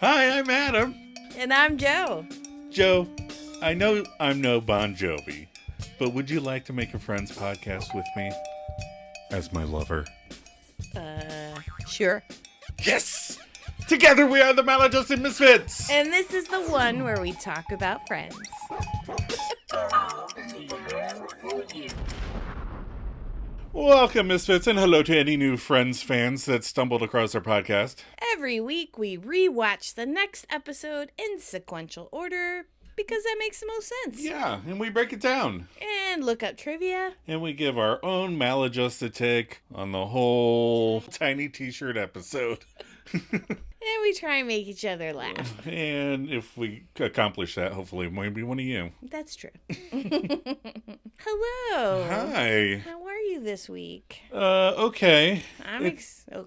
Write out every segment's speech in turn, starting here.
Hi, I'm Adam. And I'm Joe. Joe, I know I'm no Bon Jovi, but would you like to make a Friends podcast with me as my lover? Sure. Yes! Together we are the Maladjusted Misfits! And this is the one where we talk about friends. Welcome, Misfits, and hello to any new Friends fans that stumbled across our podcast. Every week we rewatch the next episode in sequential order because that makes the most sense. Yeah, and we break it down. And look up trivia. And we give our own maladjusted take on the whole tiny t-shirt episode. And we try and make each other laugh. And if we accomplish that, hopefully it might be one of you. That's true. Hello. Hi. How are you this week? Okay.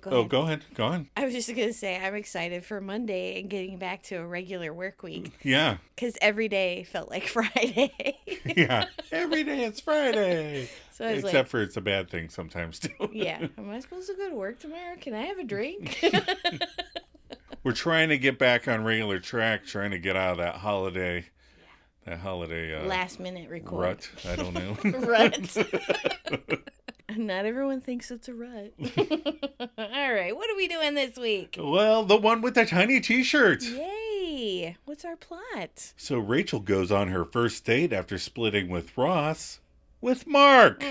Go ahead. Go on. I was just going to say, I'm excited for Monday and getting back to a regular work week. Yeah. Because every day felt like Friday. Yeah. Every day it's Friday. So Except for it's a bad thing sometimes, too. Yeah. Am I supposed to go to work tomorrow? Can I have a drink? We're trying to get back on regular track, trying to get out of that holiday. Yeah. That holiday... last minute record. Rut. I don't know. Rut. Not everyone thinks it's a rut. All right. What are we doing this week? Well, the one with the tiny t-shirt. Yay. What's our plot? So Rachel goes on her first date after splitting with Ross with Mark.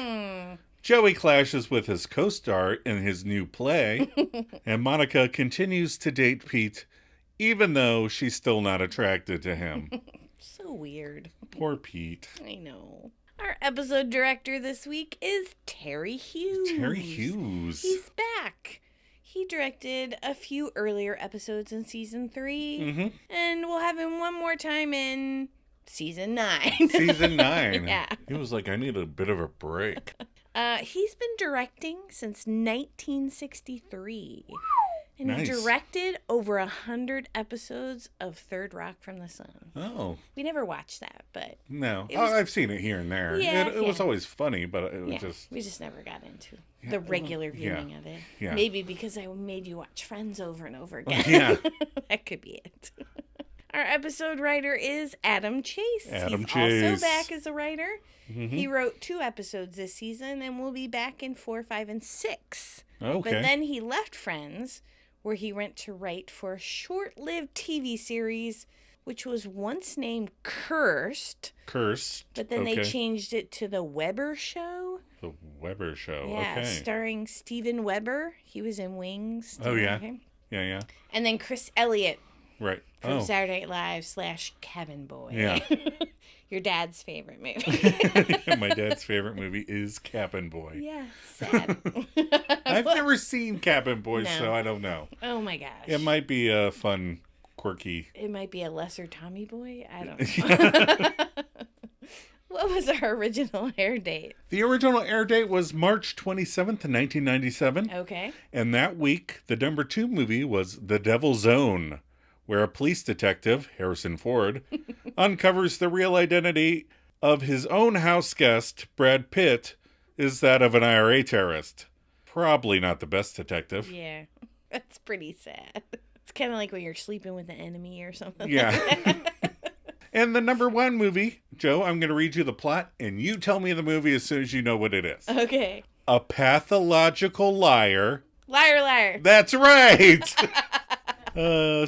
Joey clashes with his co-star in his new play. And Monica continues to date Pete, even though she's still not attracted to him. So weird. Poor Pete. I know. Our episode director this week is Terry Hughes. Terry Hughes. He's back. He directed a few earlier episodes in season 3. Mm-hmm. And we'll have him one more time in season 9. Season 9. Yeah. He was like, I need a bit of a break. He's been directing since 1963. And Nice. He directed over 100 episodes of Third Rock from the Sun. Oh. We never watched that, but... No. It was- I've seen it here and there. Yeah, It was always funny, but it was just... we just never got into the regular viewing of it. Yeah. Maybe because I made you watch Friends over and over again. Yeah. That could be it. Our episode writer is Adam Chase. Adam He's Chase. also back as a writer. Mm-hmm. He wrote 2 episodes this season and will be back in 4, 5, and 6. Okay. But then he left Friends, where he went to write for a short-lived TV series, which was once named Cursed. But then they changed it to The Weber Show. The Weber Show. Yeah, Okay. starring Steven Weber. He was in Wings. Oh, yeah. Okay. Yeah. And then Chris Elliott Right. from Saturday Night Live / Cabin Boy. Yeah. Your dad's favorite movie. My dad's favorite movie is Cabin Boy. Yeah, sad. I've never seen Cabin Boy, No. so I don't know. Oh my gosh. It might be a fun, quirky... It might be a lesser Tommy Boy. I don't know. What was our original air date? The original air date was March 27th, 1997. Okay. And that week, the number 2 movie was The Devil's Own, where a police detective, Harrison Ford, uncovers the real identity of his own house guest, Brad Pitt, is that of an IRA terrorist. Probably not the best detective. Yeah. That's pretty sad. It's kind of like when you're sleeping with an enemy or something. Yeah. And the number 1 movie, Joe, I'm going to read you the plot, and you tell me the movie as soon as you know what it is. Okay. A pathological liar. Liar, liar. That's right!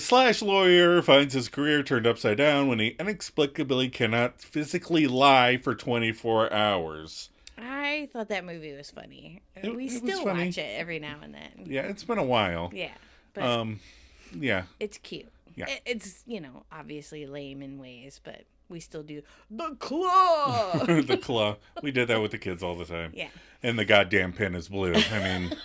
Slash lawyer finds his career turned upside down when he inexplicably cannot physically lie for 24 hours. I thought that movie was funny. It We was still funny. watch it every now and then. Yeah, it's been a while. Yeah. But Yeah. it's cute. Yeah. It's, obviously lame in ways, but we still do the claw. The claw. We did that with the kids all the time. Yeah. And the goddamn pen is blue. I mean...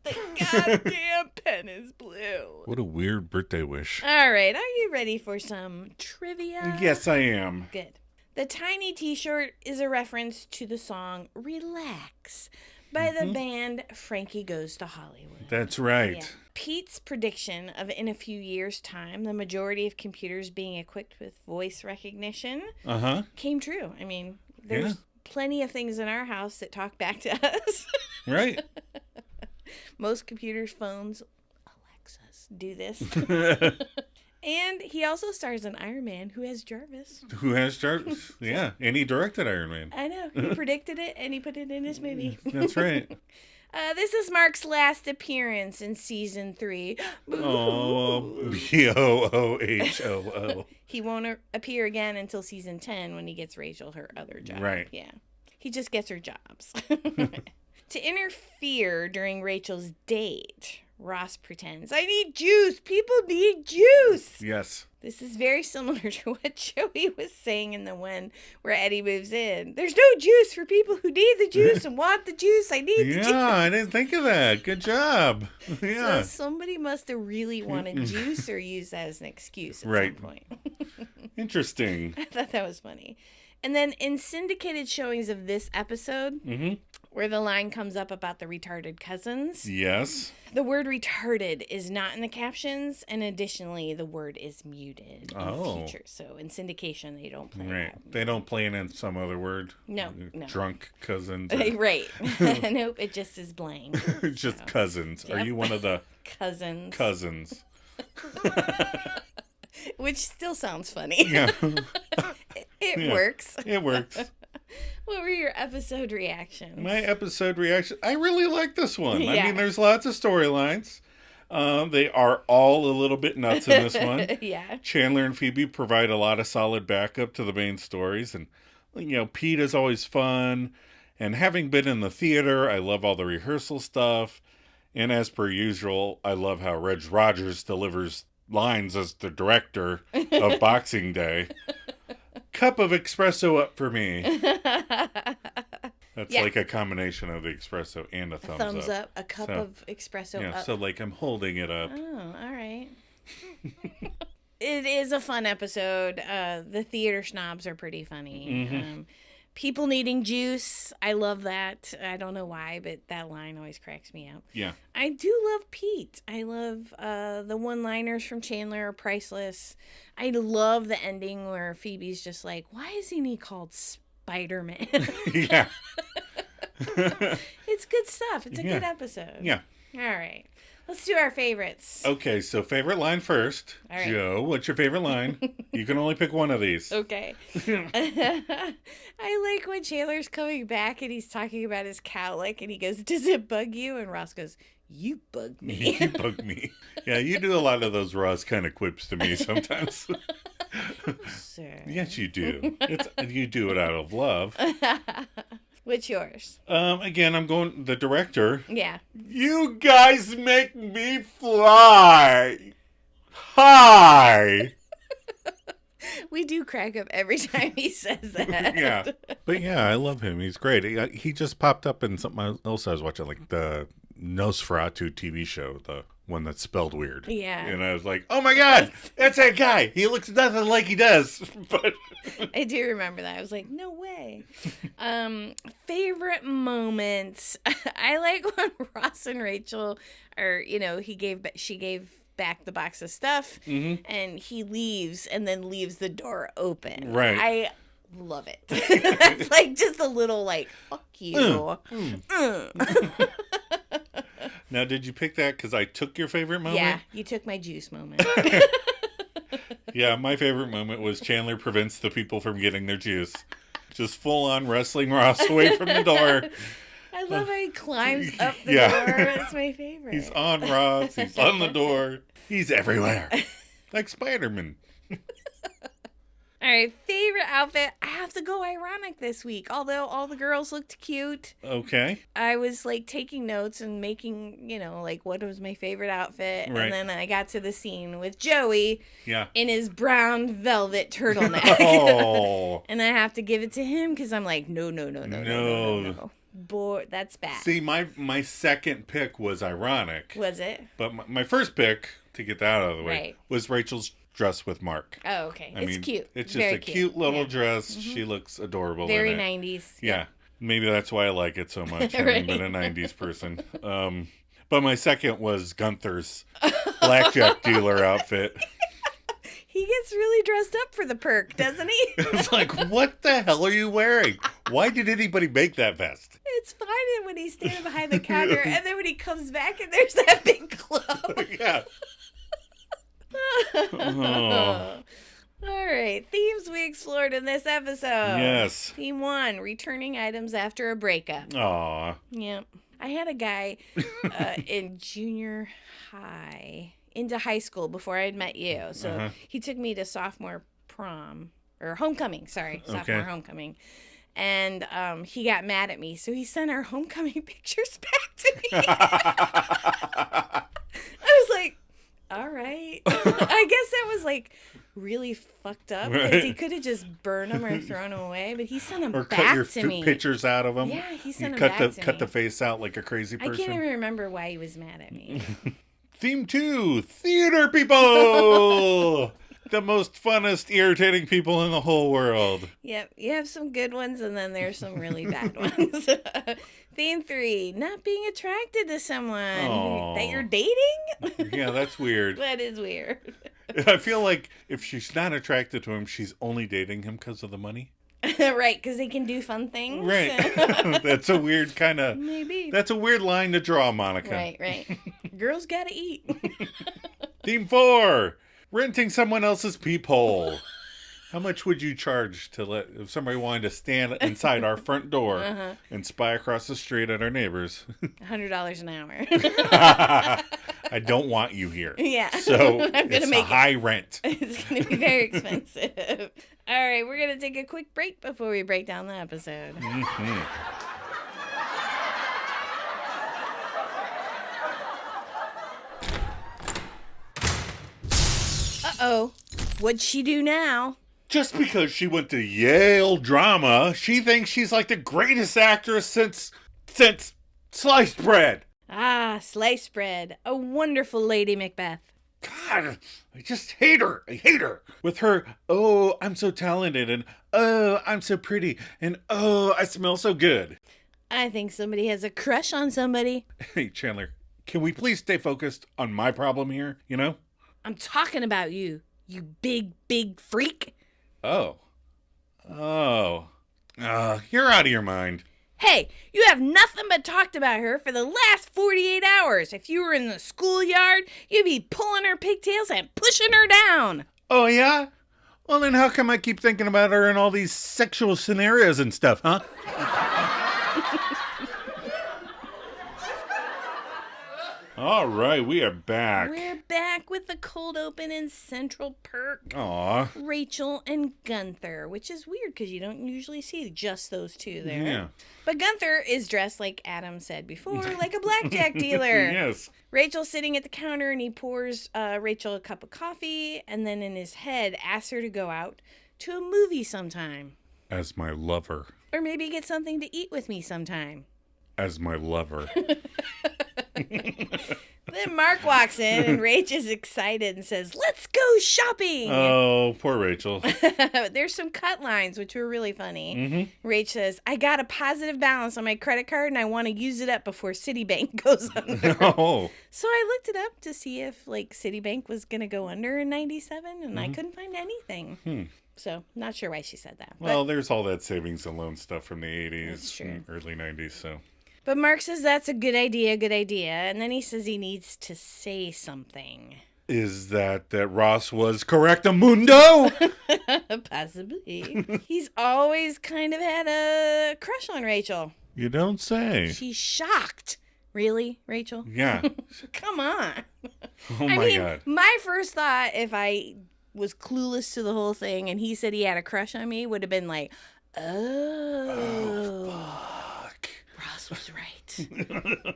The goddamn pen is blue. What a weird birthday wish. All right. Are you ready for some trivia? Yes, I am. Good. The tiny t-shirt is a reference to the song Relax by the band Frankie Goes to Hollywood. That's right. Yeah. Pete's prediction of in a few years' time, the majority of computers being equipped with voice recognition came true. I mean, there's plenty of things in our house that talk back to us. Right. Most computers, phones, Alexas do this. And he also stars in Iron Man, who has Jarvis. Yeah, and he directed Iron Man. I know. He predicted it, and he put it in his movie. That's right. This is Mark's last appearance in season 3. Oh, B-O-O-H-O-O. He won't appear again until season 10 when he gets Rachel her other job. Right. Yeah. He just gets her jobs. To interfere during Rachel's date, Ross pretends, I need juice. People need juice. Yes. This is very similar to what Joey was saying in the one where Eddie moves in. There's no juice for people who need the juice and want the juice. I need the juice. Yeah, I didn't think of that. Good job. Yeah. So somebody must have really wanted juice or used that as an excuse at some point. Interesting. I thought that was funny. And then in syndicated showings of this episode, where the line comes up about the retarded cousins. Yes. The word retarded is not in the captions, and additionally, the word is muted in the future. So in syndication, they don't play that. They don't play it in some other word? No. Drunk cousins? Right. Nope, it just is blank. Just cousins. Yep. Are you one of the... Cousins. Which still sounds funny. Yeah. It works. It works. What were your episode reactions? My episode reaction, I really like this one. Yeah. I mean, there's lots of storylines. They are all a little bit nuts in this one. Yeah. Chandler and Phoebe provide a lot of solid backup to the main stories. And, Pete is always fun. And having been in the theater, I love all the rehearsal stuff. And as per usual, I love how Reg Rogers delivers lines as the director of Boxing Day. Cup of espresso up for me. That's like a combination of the espresso and a thumbs up. A cup of espresso up. So like I'm holding it up. Oh, all right. It is a fun episode. The theater snobs are pretty funny. People needing juice. I love that. I don't know why, but that line always cracks me up. Yeah. I do love Pete. I love the one-liners from Chandler are priceless. I love the ending where Phoebe's just like, why isn't he called Spider-Man? Yeah. It's good stuff. It's a good episode. Yeah. All right. Let's do our favorites. Okay, so favorite line first. All right. Joe, what's your favorite line? You can only pick one of these. Okay. I like when Chandler's coming back and he's talking about his cowlick and he goes, does it bug you? And Ross goes, you bug me. You bug me. Yeah, you do a lot of those Ross kind of quips to me sometimes. Sure. Yes, you do. You do it out of love. What's yours? Again, I'm going the director. Yeah. You guys make me fly. Hi. We do crack up every time he says that. Yeah. But yeah, I love him. He's great. He just popped up in something else I was watching, like the Nosferatu TV show, the one that's spelled weird. Yeah. And I was like, oh my God, that's that guy. He looks nothing like he does. But I do remember that. I was like, no way. Favorite moments. I like when Ross and Rachel are, she gave back the box of stuff and he leaves and then leaves the door open. Right. I love it. That's like just a little like, fuck you. Now, did you pick that because I took your favorite moment? Yeah, you took my juice moment. Yeah, my favorite moment was Chandler prevents the people from getting their juice. Just full on wrestling Ross away from the door. I love how he climbs up the door. It's my favorite. He's on Ross. He's on the door. He's everywhere. Like Spider-Man. All right, favorite outfit. I have to go ironic this week, although all the girls looked cute. Okay. I was taking notes and making, what was my favorite outfit. Right. And then I got to the scene with Joey in his brown velvet turtleneck. Oh. And I have to give it to him because I'm like, no. Boy, that's bad. See, my second pick was ironic. Was it? But my first pick, to get that out of the way, was Rachel's dress with Mark. Oh, okay. It's cute. It's just a cute little dress. Mm-hmm. She looks adorable. Very in it. 90s. Yeah. Maybe that's why I like it so much. Having been a 90s person. But my second was Gunther's blackjack dealer outfit. He gets really dressed up for the perk, doesn't he? It's like, what the hell are you wearing? Why did anybody make that vest? It's fine when he's standing behind the counter, and then when he comes back and there's that big club. Yeah. Oh. All right, themes we explored in this episode. Yes. Theme 1, returning items after a breakup. Aw. Yep. I had a guy in junior high, into high school before I had met you. So he took me to sophomore prom, or homecoming, sophomore homecoming. And he got mad at me, so he sent our homecoming pictures back to me. I was like, all right. I guess that was like really fucked up because he could have just burned them or thrown them away, but he sent them back to me. Or cut your pictures out of them. Yeah, he sent them back to me. Cut the face out like a crazy person. I can't even remember why he was mad at me. Theme 2, theater people! The most funnest, irritating people in the whole world. Yep, you have some good ones, and then there's some really bad ones. Theme 3, not being attracted to someone that you're dating? Yeah, that's weird. That is weird. I feel like if she's not attracted to him, she's only dating him because of the money. Right, because they can do fun things. Right. That's a weird kind of... Maybe. That's a weird line to draw, Monica. Right. Girls gotta eat. Theme 4, renting someone else's peephole. How much would you charge if somebody wanted to stand inside our front door and spy across the street at our neighbors? $100 an hour. I don't want you here. Yeah. So it's a high rent. It's going to be very expensive. All right, we're going to take a quick break before we break down the episode. Mm-hmm. Uh-oh. What'd she do now? Just because she went to Yale Drama, she thinks she's like the greatest actress since sliced bread. Ah, sliced bread. A wonderful Lady Macbeth. God, I just hate her. I hate her. With her, oh, I'm so talented, and oh, I'm so pretty, and oh, I smell so good. I think somebody has a crush on somebody. Hey, Chandler, can we please stay focused on my problem here, you know? I'm talking about you, you big freak. Oh, you're out of your mind. Hey, you have nothing but talked about her for the last 48 hours. If you were in the schoolyard, you'd be pulling her pigtails and pushing her down. Oh, yeah? Well, then how come I keep thinking about her in all these sexual scenarios and stuff, huh? All right, we are back. We're back with the cold open in Central Perk. Aw. Rachel and Gunther, which is weird because you don't usually see just those two there. Yeah. But Gunther is dressed, like Adam said before, like a blackjack dealer. Yes. Rachel's sitting at the counter and he pours Rachel a cup of coffee and then in his head asks her to go out to a movie sometime. As my lover. Or maybe get something to eat with me sometime. As my lover. Then Mark walks in and Rach is excited and says, "Let's go shopping." Oh, poor Rachel. There's some cut lines, which were really funny. Mm-hmm. Rach says, "I got a positive balance on my credit card and I want to use it up before Citibank goes under." Oh. So I looked it up to see if Citibank was going to go under in 97 and I couldn't find anything. So not sure why she said that. Well, there's all that savings and loan stuff from the 80s That's true. and early 90s, so. But Mark says that's a good idea. And then he says he needs to say something. Is that Ross was correctamundo? Possibly. He's always kind of had a crush on Rachel. You don't say. She's shocked. Really, Rachel? Yeah. Come on. Oh my God. My first thought, if I was clueless to the whole thing and he said he had a crush on me, would have been like, oh fuck. Ross was right.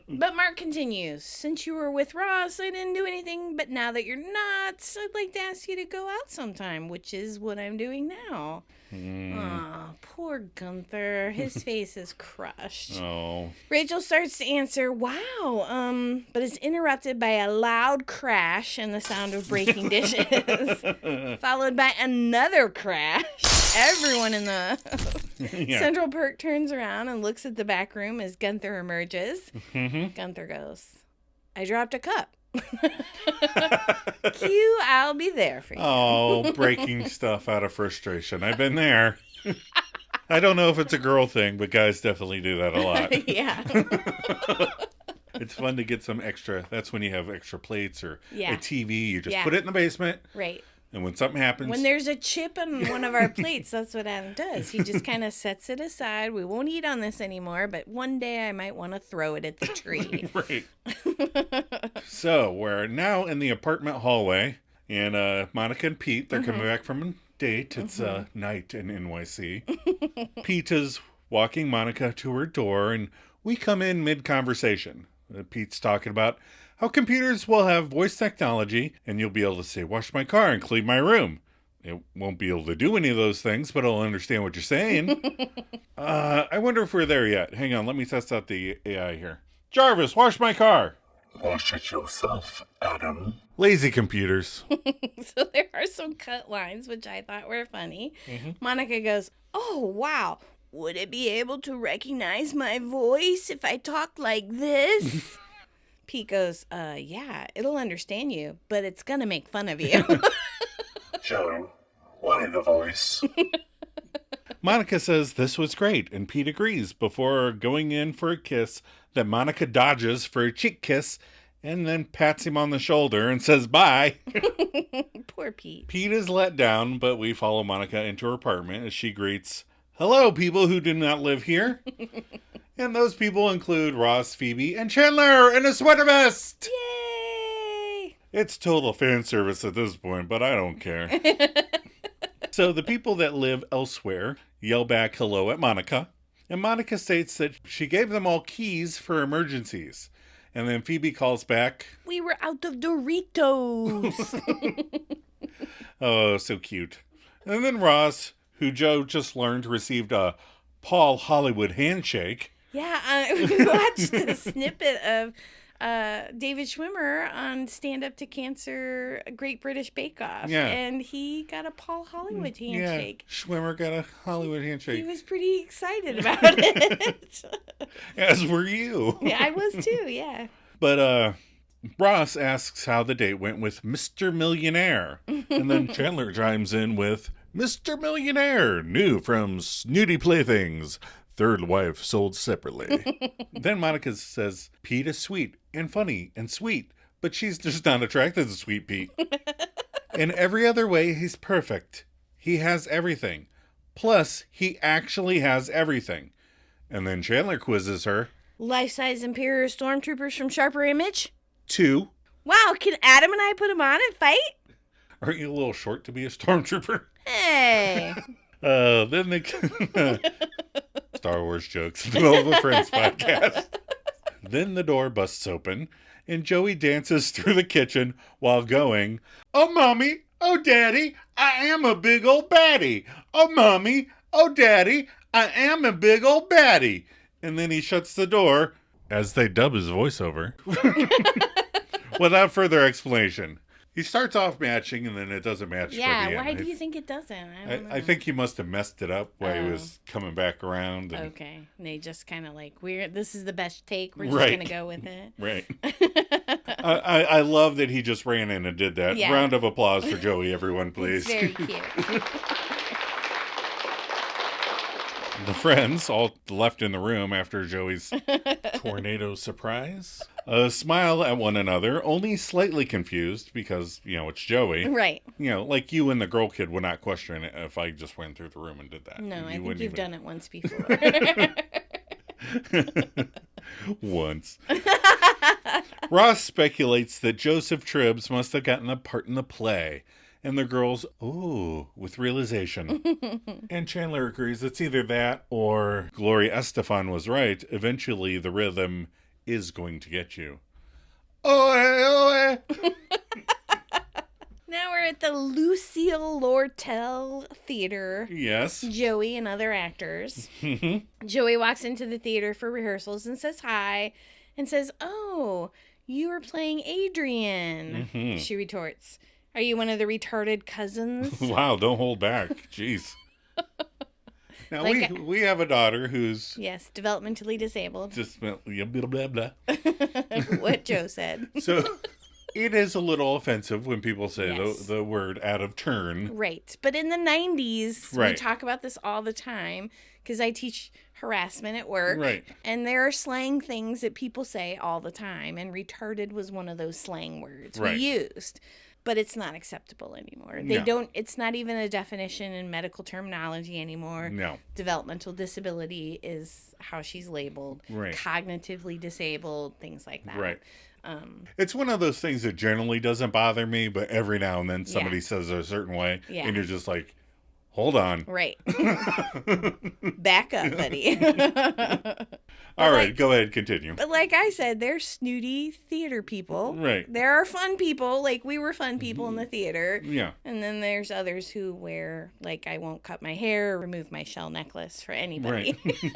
But Mark continues, "Since you were with Ross, I didn't do anything, but now that you're not, I'd like to ask you to go out sometime," which is what I'm doing now. Oh, poor Gunther. His face is crushed. Oh. Rachel starts to answer, "Wow," but is interrupted by a loud crash and the sound of breaking dishes, followed by another crash. Everyone in the Central Perk turns around and looks at the back room as Gunther emerges. Gunther goes, "I dropped a cup." Cue, "I'll be there for you." Oh, breaking stuff out of frustration. I've been there. I don't know if it's a girl thing, but guys definitely do that a lot. Yeah. It's fun to get some extra. That's when you have extra plates or Yeah. a TV. You just Yeah. put it in the basement. Right. And when something happens... When there's a chip on one of our plates, that's what Adam does. He just kind of sets it aside. We won't eat on this anymore, but one day I might want to throw it at the tree. Right. So, we're now in the apartment hallway, and Monica and Pete, they're coming back from a date. It's night in NYC. Pete is walking Monica to her door, and we come in mid-conversation. Pete's talking about how computers will have voice technology, and you'll be able to say, wash my car and clean my room. It won't be able to do any of those things, but it'll understand what you're saying. I wonder if we're there yet. Hang on, let me test out the AI here. Jarvis, wash my car. Wash it yourself, Adam. Lazy computers. So there are some cut lines, which I thought were funny. Monica goes, oh, wow. Would it be able to recognize my voice if I talk like this? Pete goes, yeah, it'll understand you, but it's gonna make fun of you. Joe, why the voice? Monica says this was great, and Pete agrees before going in for a kiss that Monica dodges for a cheek kiss and then pats him on the shoulder and says bye. Poor Pete. Pete is let down, but we follow Monica into her apartment as she greets, hello, people who do not live here. And those people include Ross, Phoebe, and Chandler in a sweater vest. Yay! It's total fan service at this point, but I don't care. So the people that live elsewhere yell back hello at Monica. And Monica states that she gave them all keys for emergencies. And then Phoebe calls back, we were out of Doritos. oh, so cute. And then Ross, who Joe just learned received a Paul Hollywood handshake. Yeah, we watched a snippet of David Schwimmer on Stand Up to Cancer Great British Bake Off. Yeah. And he got a Paul Hollywood handshake. Yeah, Schwimmer got a Hollywood handshake. He was pretty excited about it. As were you. Yeah, I was too, yeah. But Ross asks how the date went with Mr. Millionaire. And then Chandler chimes in with, Mr. Millionaire, new from Snooty Playthings. Third wife sold separately. Then Monica says, Pete is sweet and funny and sweet, but she's just not attracted to Sweet Pete. In every other way, he's perfect. He has everything. Plus, he actually has everything. And then Chandler quizzes her. Life-size Imperial Stormtroopers from Sharper Image? 2. Wow, can Adam and I put them on and fight? Aren't you a little short to be a stormtrooper? Hey. Then the Star Wars jokes in the middle of a Friends podcast. Then the door busts open, and Joey dances through the kitchen while going, oh, Mommy, oh, Daddy, I am a big old baddie. Oh, Mommy, oh, Daddy, I am a big old baddie. And then he shuts the door, as they dub his voiceover, without further explanation. He starts off matching, and then it doesn't match. Yeah, by the end. why do you think it doesn't? I don't know. I think he must have messed it up while he was coming back around. And... Okay. And they just kind of like, this is the best take. We're just Right. going to go with it. Right. I love that he just ran in and did that. Yeah. Round of applause for Joey, everyone, please. It's very cute. The friends, all left in the room after Joey's tornado surprise, smile at one another, only slightly confused because, it's Joey. Right. Like you and the girl kid would not question it if I just went through the room and did that. No, I think you've done it once before. Once. Ross speculates that Joseph Tribbs must have gotten a part in the play. And the girls, ooh, with realization. And Chandler agrees it's either that or Gloria Estefan was right. Eventually, the rhythm is going to get you. Oe, oe. Now we're at the Lucille Lortel Theater. Yes. Joey and other actors. Joey walks into the theater for rehearsals and says hi and says, oh, you are playing Adrian. She retorts, are you one of the retarded cousins? Wow, don't hold back. Jeez. Now, we have a daughter who's... Yes, developmentally disabled. Just blah, blah, blah. What Joe said. It is a little offensive when people say Yes. the word out of turn. Right. But in the 90s, we Right. talk about this all the time because I teach harassment at work. Right. And there are slang things that people say all the time. And retarded was one of those slang words Right. we used. But it's not acceptable anymore. It's not even a definition in medical terminology anymore. No. Developmental disability is how she's labeled. Right. Cognitively disabled, things like that. Right. It's one of those things that generally doesn't bother me, but every now and then somebody says it a certain way, and you're just like, hold on. Right. Back up, buddy. All right, go ahead, continue. But like I said, they're snooty theater people. Right. There are fun people, like we were fun people in the theater. Yeah. And then there's others who wear, like, I won't cut my hair or remove my shell necklace for anybody. Right.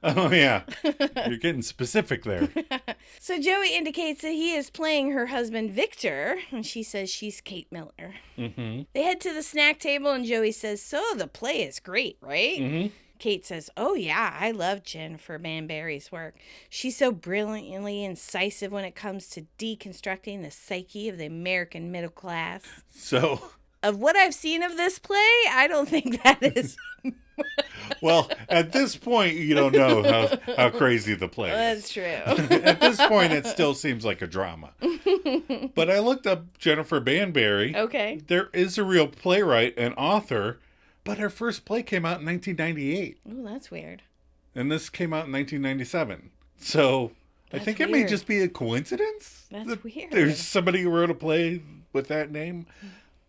Oh, yeah. You're getting specific there. So Joey indicates that he is playing her husband, Victor, and she says she's Kate Miller. Mm-hmm. They head to the snack table, and Joey says, so the play is great, right? Mm-hmm. Kate says, oh, yeah, I love Jennifer Banbury's work. She's so brilliantly incisive when it comes to deconstructing the psyche of the American middle class. So... Of what I've seen of this play, I don't think that is... Well, at this point, you don't know how crazy the play is. That's true. At this point, it still seems like a drama. But I looked up Jennifer Banbury. Okay. There is a real playwright and author, but her first play came out in 1998. Oh, that's weird. And this came out in 1997. So I think it may weird. just be a coincidence. That's that weird. There's somebody who wrote a play with that name.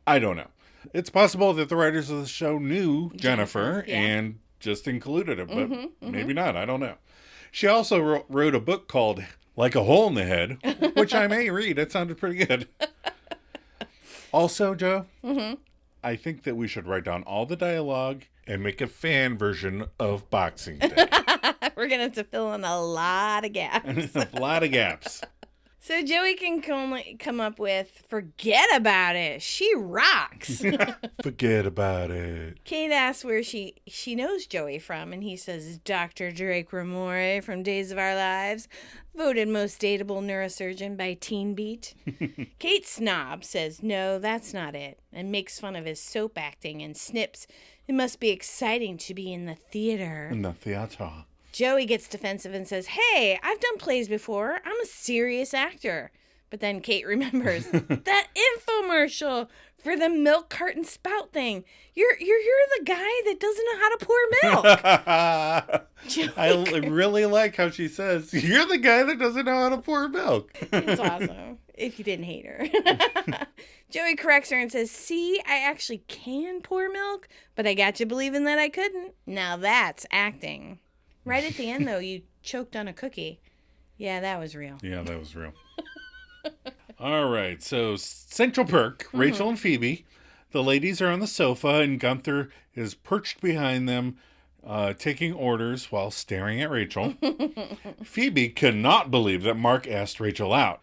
I don't know. It's possible that the writers of the show knew Jennifer yeah. and just included it, but maybe not. I don't know. She also wrote a book called Like a Hole in the Head, which I may read. It sounded pretty good. Also, Joe, I think that we should write down all the dialogue and make a fan version of Boxing Day. We're going to have to fill in a lot of gaps. A lot of gaps. So Joey can come up with, forget about it. She rocks. Forget about it. Kate asks where she knows Joey from, and he says, Dr. Drake Ramore from Days of Our Lives, voted most dateable neurosurgeon by Teen Beat. Kate Snob says, no, that's not it, and makes fun of his soap acting and snips, it must be exciting to be in the theater. In the theater. Joey gets defensive and says, hey, I've done plays before. I'm a serious actor. But then Kate remembers that infomercial for the milk carton spout thing. You're the guy that doesn't know how to pour milk. I really like how she says, you're the guy that doesn't know how to pour milk. It's awesome. If you didn't hate her. Joey corrects her and says, see, I actually can pour milk, but I got you believing that I couldn't. Now that's acting. Right at the end, though, you choked on a cookie. Yeah, that was real. Yeah, that was real. All right, so Central Perk, Rachel and Phoebe. The ladies are on the sofa, and Gunther is perched behind them, taking orders while staring at Rachel. Phoebe cannot believe that Mark asked Rachel out.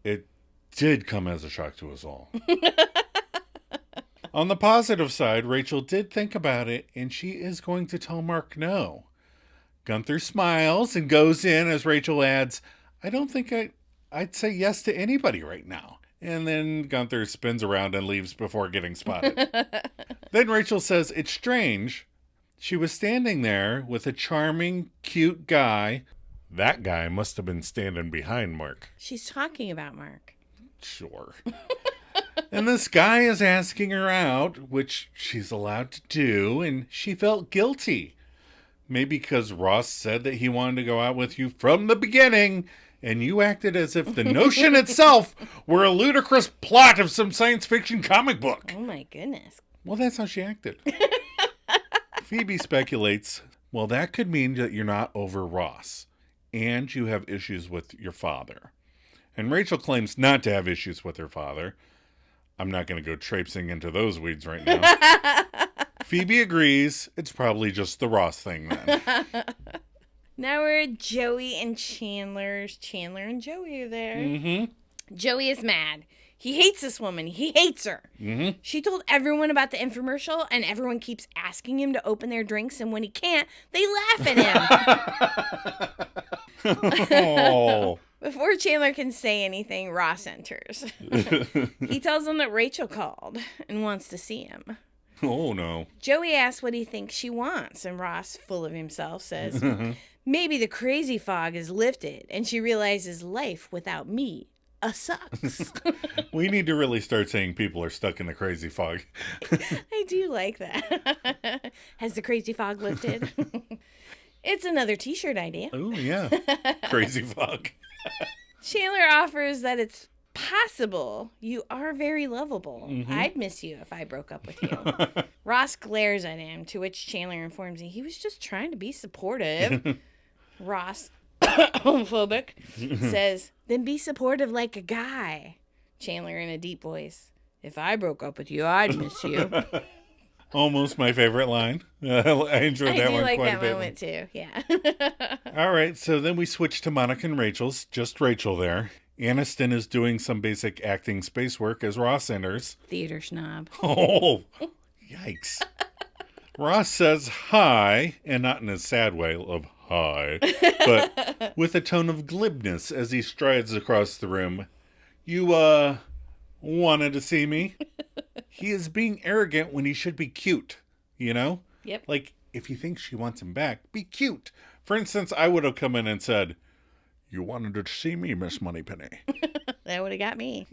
It did come as a shock to us all. On the positive side, Rachel did think about it, and she is going to tell Mark no. Gunther smiles and goes in as Rachel adds, I don't think I'd say yes to anybody right now. And then Gunther spins around and leaves before getting spotted. Then Rachel says, it's strange. She was standing there with a charming, cute guy. That guy must have been standing behind Mark. She's talking about Mark. Sure. And this guy is asking her out, which she's allowed to do, and she felt guilty. Maybe because Ross said that he wanted to go out with you from the beginning, and you acted as if the notion itself were a ludicrous plot of some science fiction comic book. Oh my goodness. Well, that's how she acted. Phoebe speculates, well, that could mean that you're not over Ross, and you have issues with your father. And Rachel claims not to have issues with her father. I'm not going to go traipsing into those weeds right now. Phoebe agrees. It's probably just the Ross thing then. Now we're at Joey and Chandler's. Chandler and Joey are there. Mm-hmm. Joey is mad. He hates this woman. He hates her. Mm-hmm. She told everyone about the infomercial, and everyone keeps asking him to open their drinks, and when he can't, they laugh at him. Oh. Before Chandler can say anything, Ross enters. He tells him that Rachel called and wants to see him. Oh, no. Joey asks what he thinks she wants, and Ross, full of himself, says, maybe the crazy fog is lifted, and she realizes life without me sucks. We need to really start saying people are stuck in the crazy fog. I do like that. Has the crazy fog lifted? It's another t-shirt idea. Oh, yeah. Crazy fog. Chandler offers that it's possible you are very lovable. I'd miss you if I broke up with you. Ross glares at him, to which Chandler informs him he was just trying to be supportive. Ross, homophobic, says, then be supportive like a guy. Chandler in a deep voice, if I broke up with you, I'd miss you. Almost my favorite line. I enjoyed that one like quite a bit. I do like that moment too, yeah. All right, so then we switch to Monica and Rachel's. Just Rachel there. Aniston is doing some basic acting space work as Ross enters. Theater snob. Oh, yikes. Ross says hi, and not in a sad way of hi, but with a tone of glibness as he strides across the room. You, wanted to see me? He is being arrogant when he should be cute, you know? Yep. Like, if you think she wants him back, be cute. For instance, I would have come in and said, you wanted to see me, Miss Moneypenny. That would have got me.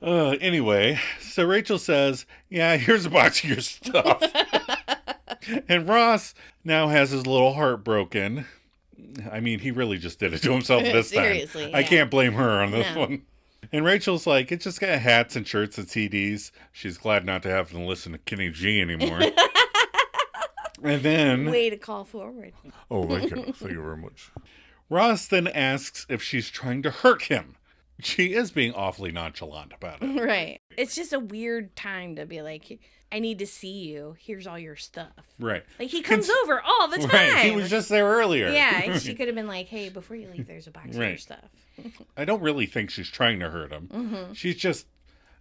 Anyway, so Rachel says, yeah, here's a box of your stuff. And Ross now has his little heart broken. I mean, he really just did it to himself this Seriously, time. I can't blame her on this one. And Rachel's like, it's just got hats and shirts and CDs. She's glad not to have to listen to Kenny G anymore. And then... Way to call forward. Oh, thank you. Thank you very much. Ross then asks if she's trying to hurt him. She is being awfully nonchalant about it. Right. It's just a weird time to be like, I need to see you. Here's all your stuff. Right. Like, he comes over all the time. Right. He was just there earlier. Yeah. She could have been like, hey, before you leave, there's a box of your stuff. I don't really think she's trying to hurt him. Mm-hmm. She's just,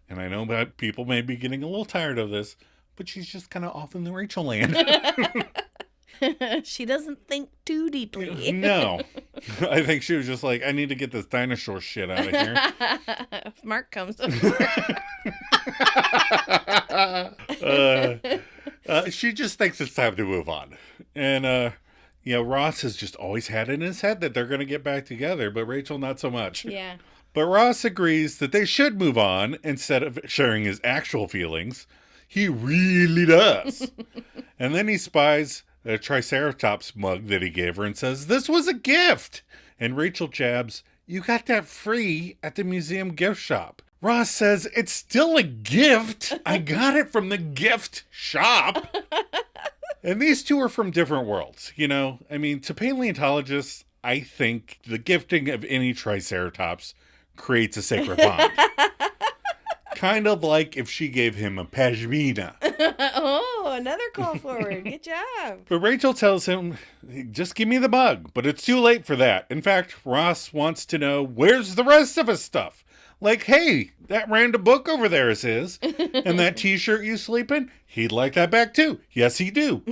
and I know that people may be getting a little tired of this, but she's just kind of off in the Rachel land. She doesn't think too deeply. No. I think she was just like, I need to get this dinosaur shit out of here. If Mark comes over. She just thinks it's time to move on. And, Ross has just always had it in his head that they're going to get back together, but Rachel not so much. Yeah. But Ross agrees that they should move on instead of sharing his actual feelings. He really does. And then he spies a Triceratops mug that he gave her and says, this was a gift. And Rachel jabs, you got that free at the museum gift shop. Ross says, it's still a gift. I got it from the gift shop. And these two are from different worlds, you know? I mean, to paleontologists, I think the gifting of any Triceratops creates a sacred bond. Kind of like if she gave him a pashmina. Oh, another call forward. Good job. But Rachel tells him, just give me the mug. But it's too late for that. In fact, Ross wants to know, where's the rest of his stuff? Like, hey, that random book over there is his. And that t-shirt you sleep in, he'd like that back too. Yes, he do.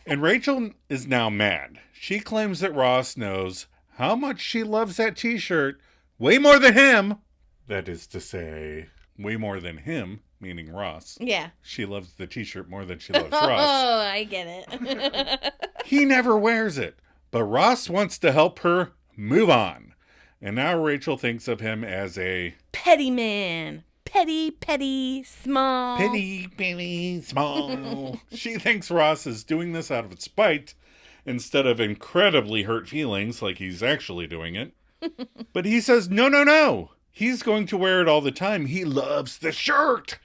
And Rachel is now mad. She claims that Ross knows how much she loves that t-shirt way more than him. That is to say, way more than him, meaning Ross. Yeah. She loves the t-shirt more than she loves Ross. Oh, I get it. He never wears it. But Ross wants to help her move on. And now Rachel thinks of him as a... petty man. Petty, small. Petty, small. She thinks Ross is doing this out of spite instead of incredibly hurt feelings like he's actually doing it. But he says, no. He's going to wear it all the time. He loves the shirt.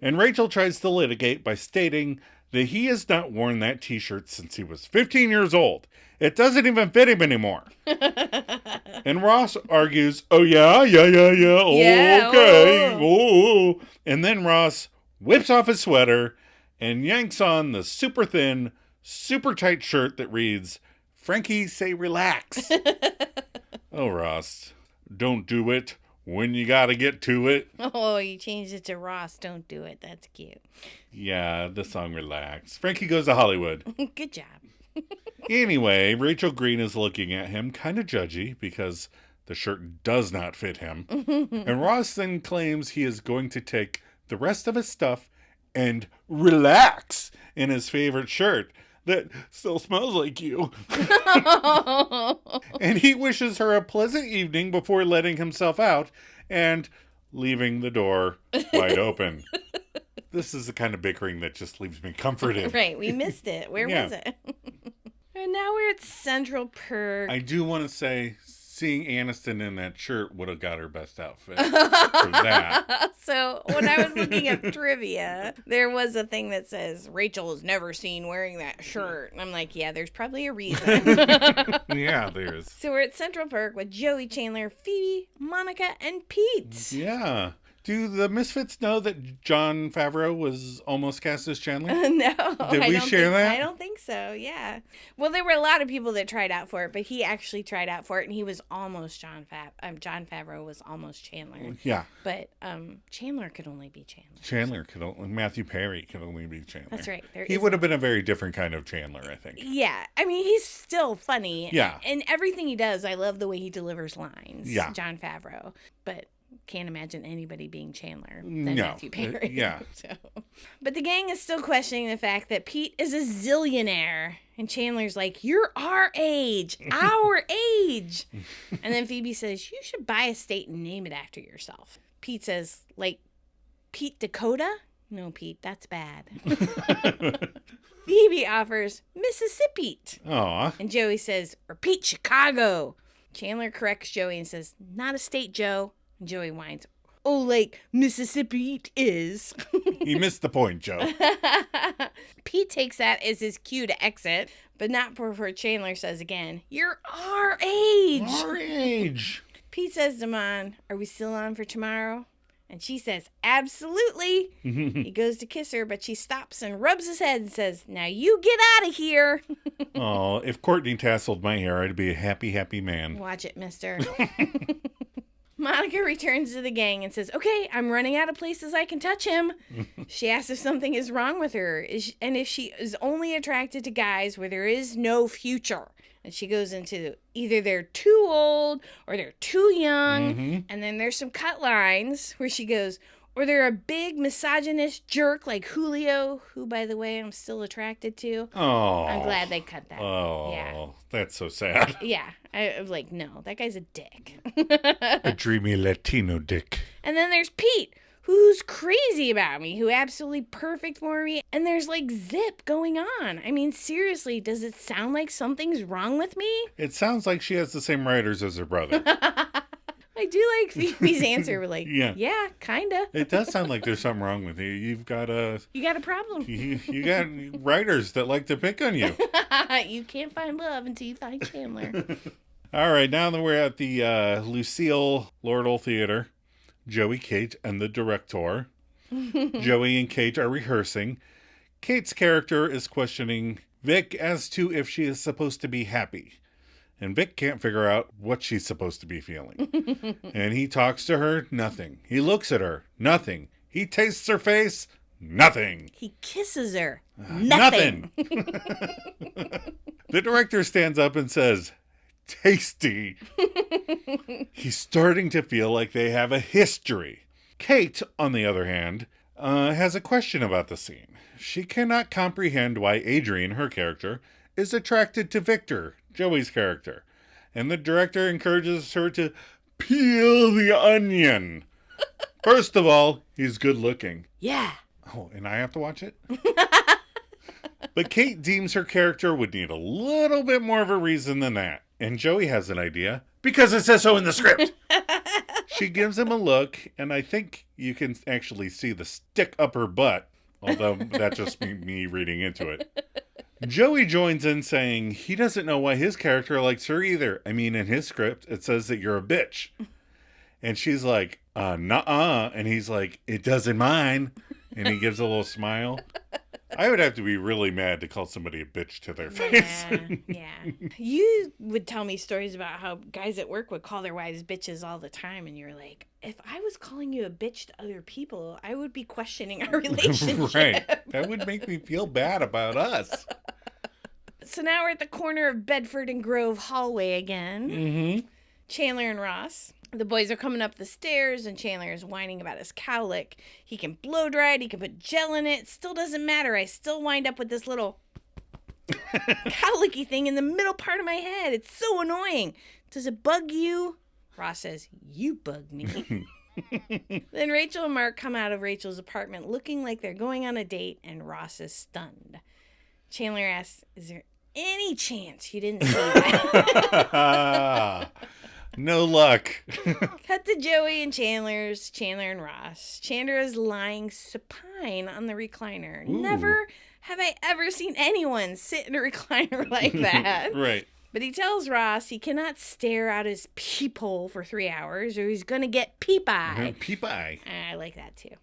And Rachel tries to litigate by stating that he has not worn that t-shirt since he was 15 years old. It doesn't even fit him anymore. And Ross argues, oh, yeah. Oh, okay. Oh. And then Ross whips off his sweater and yanks on the super thin, super tight shirt that reads, Frankie, say relax. Oh, Ross. Don't do it when you gotta get to it. Oh, you changed it to Ross. Don't do it. That's cute. Yeah, the song Relax. Frankie Goes to Hollywood. Good job. Anyway, Rachel Green is looking at him kind of judgy because the shirt does not fit him. And Ross then claims he is going to take the rest of his stuff and relax in his favorite shirt that still smells like you. And he wishes her a pleasant evening before letting himself out and leaving the door wide open. This is the kind of bickering that just leaves me comforted. Right, we missed it. Where was it? And now we're at Central Perk. I do want to say, seeing Aniston in that shirt would have got her best outfit for that. So when I was looking up trivia, there was a thing that says, Rachel is never seen wearing that shirt. And I'm like, yeah, there's probably a reason. Yeah, there is. So we're at Central Perk with Joey, Chandler, Phoebe, Monica, and Pete. Yeah. Do the Misfits know that Jon Favreau was almost cast as Chandler? No. Did we share that? I don't think so, yeah. Well, there were a lot of people that tried out for it, but he actually tried out for it, and he was almost Jon Favreau was almost Chandler. Yeah. But Chandler could only be Chandler. Matthew Perry could only be Chandler. That's right. He would have been a very different kind of Chandler, I think. Yeah. I mean, he's still funny. Yeah. And everything he does, I love the way he delivers lines. Yeah. Jon Favreau. But can't imagine anybody being Chandler than Matthew Perry. Yeah. So. But the gang is still questioning the fact that Pete is a zillionaire. And Chandler's like, you're our age. Our age. And then Phoebe says, you should buy a state and name it after yourself. Pete says, like, Pete Dakota? No, Pete, that's bad. Phoebe offers Mississippi. Aw. And Joey says, or Pete Chicago. Chandler corrects Joey and says, not a state, Joe. And Joey whines, oh, like Mississippi is. You missed the point, Joe. Pete takes that as his cue to exit, but not before Chandler says again, you're our age. Our age. Pete says to Mon, are we still on for tomorrow? And she says, absolutely. He goes to kiss her, but she stops and rubs his head and says, now you get out of here. Oh, if Courtney tasseled my hair, I'd be a happy, happy man. Watch it, mister. Monica returns to the gang and says, okay, I'm running out of places I can touch him. She asks if something is wrong with her and if she is only attracted to guys where there is no future. And she goes into either they're too old or they're too young. Mm-hmm. And then there's some cut lines where she goes, or they're a big misogynist jerk like Julio, who, by the way, I'm still attracted to. Oh. I'm glad they cut that. Oh, yeah. That's so sad. Yeah. I was like, no, that guy's a dick. A dreamy Latino dick. And then there's Pete, who's crazy about me, who absolutely perfect for me. And there's like zip going on. I mean, seriously, does it sound like something's wrong with me? It sounds like she has the same writers as her brother. I do like Phoebe's answer. We're like, yeah, kind of. It does sound like there's something wrong with you. You got a problem. You got writers that like to pick on you. You can't find love until you find Chandler. All right, now that we're at the Lucille Lordell Theater, Joey, Kate, and the director. Joey and Kate are rehearsing. Kate's character is questioning Vic as to if she is supposed to be happy. And Vic can't figure out what she's supposed to be feeling. And he talks to her, nothing. He looks at her, nothing. He tastes her face, nothing. He kisses her, nothing. The director stands up and says, tasty. He's starting to feel like they have a history. Kate, on the other hand, has a question about the scene. She cannot comprehend why Adrian, her character, is attracted to Victor, Joey's character. And the director encourages her to peel the onion. First of all, he's good looking. Yeah. Oh, and I have to watch it? But Kate deems her character would need a little bit more of a reason than that. And Joey has an idea, because it says so in the script. She gives him a look, and I think you can actually see the stick up her butt, although that's just me reading into it. Joey joins in saying he doesn't know why his character likes her either. I mean, in his script, it says that you're a bitch. And she's like, nuh-uh. And he's like, it doesn't mine. And he gives a little smile. I would have to be really mad to call somebody a bitch to their face. Yeah. You would tell me stories about how guys at work would call their wives bitches all the time. And you're like, if I was calling you a bitch to other people, I would be questioning our relationship. Right. That would make me feel bad about us. So now we're at the corner of Bedford and Grove hallway again. Mm-hmm. Chandler and Ross. The boys are coming up the stairs, and Chandler is whining about his cowlick. He can blow dry it, he can put gel in it. Still doesn't matter. I still wind up with this little cowlicky thing in the middle part of my head. It's so annoying. Does it bug you? Ross says, you bug me. Then Rachel and Mark come out of Rachel's apartment looking like they're going on a date, and Ross is stunned. Chandler asks, is there any chance you didn't see that? No luck. Cut to Joey and Chandler and Ross. Chandler is lying supine on the recliner. Ooh. Never have I ever seen anyone sit in a recliner like that. Right. But he tells Ross he cannot stare out his peephole for 3 hours or he's going to get peep eye. Peep eye. I like that too.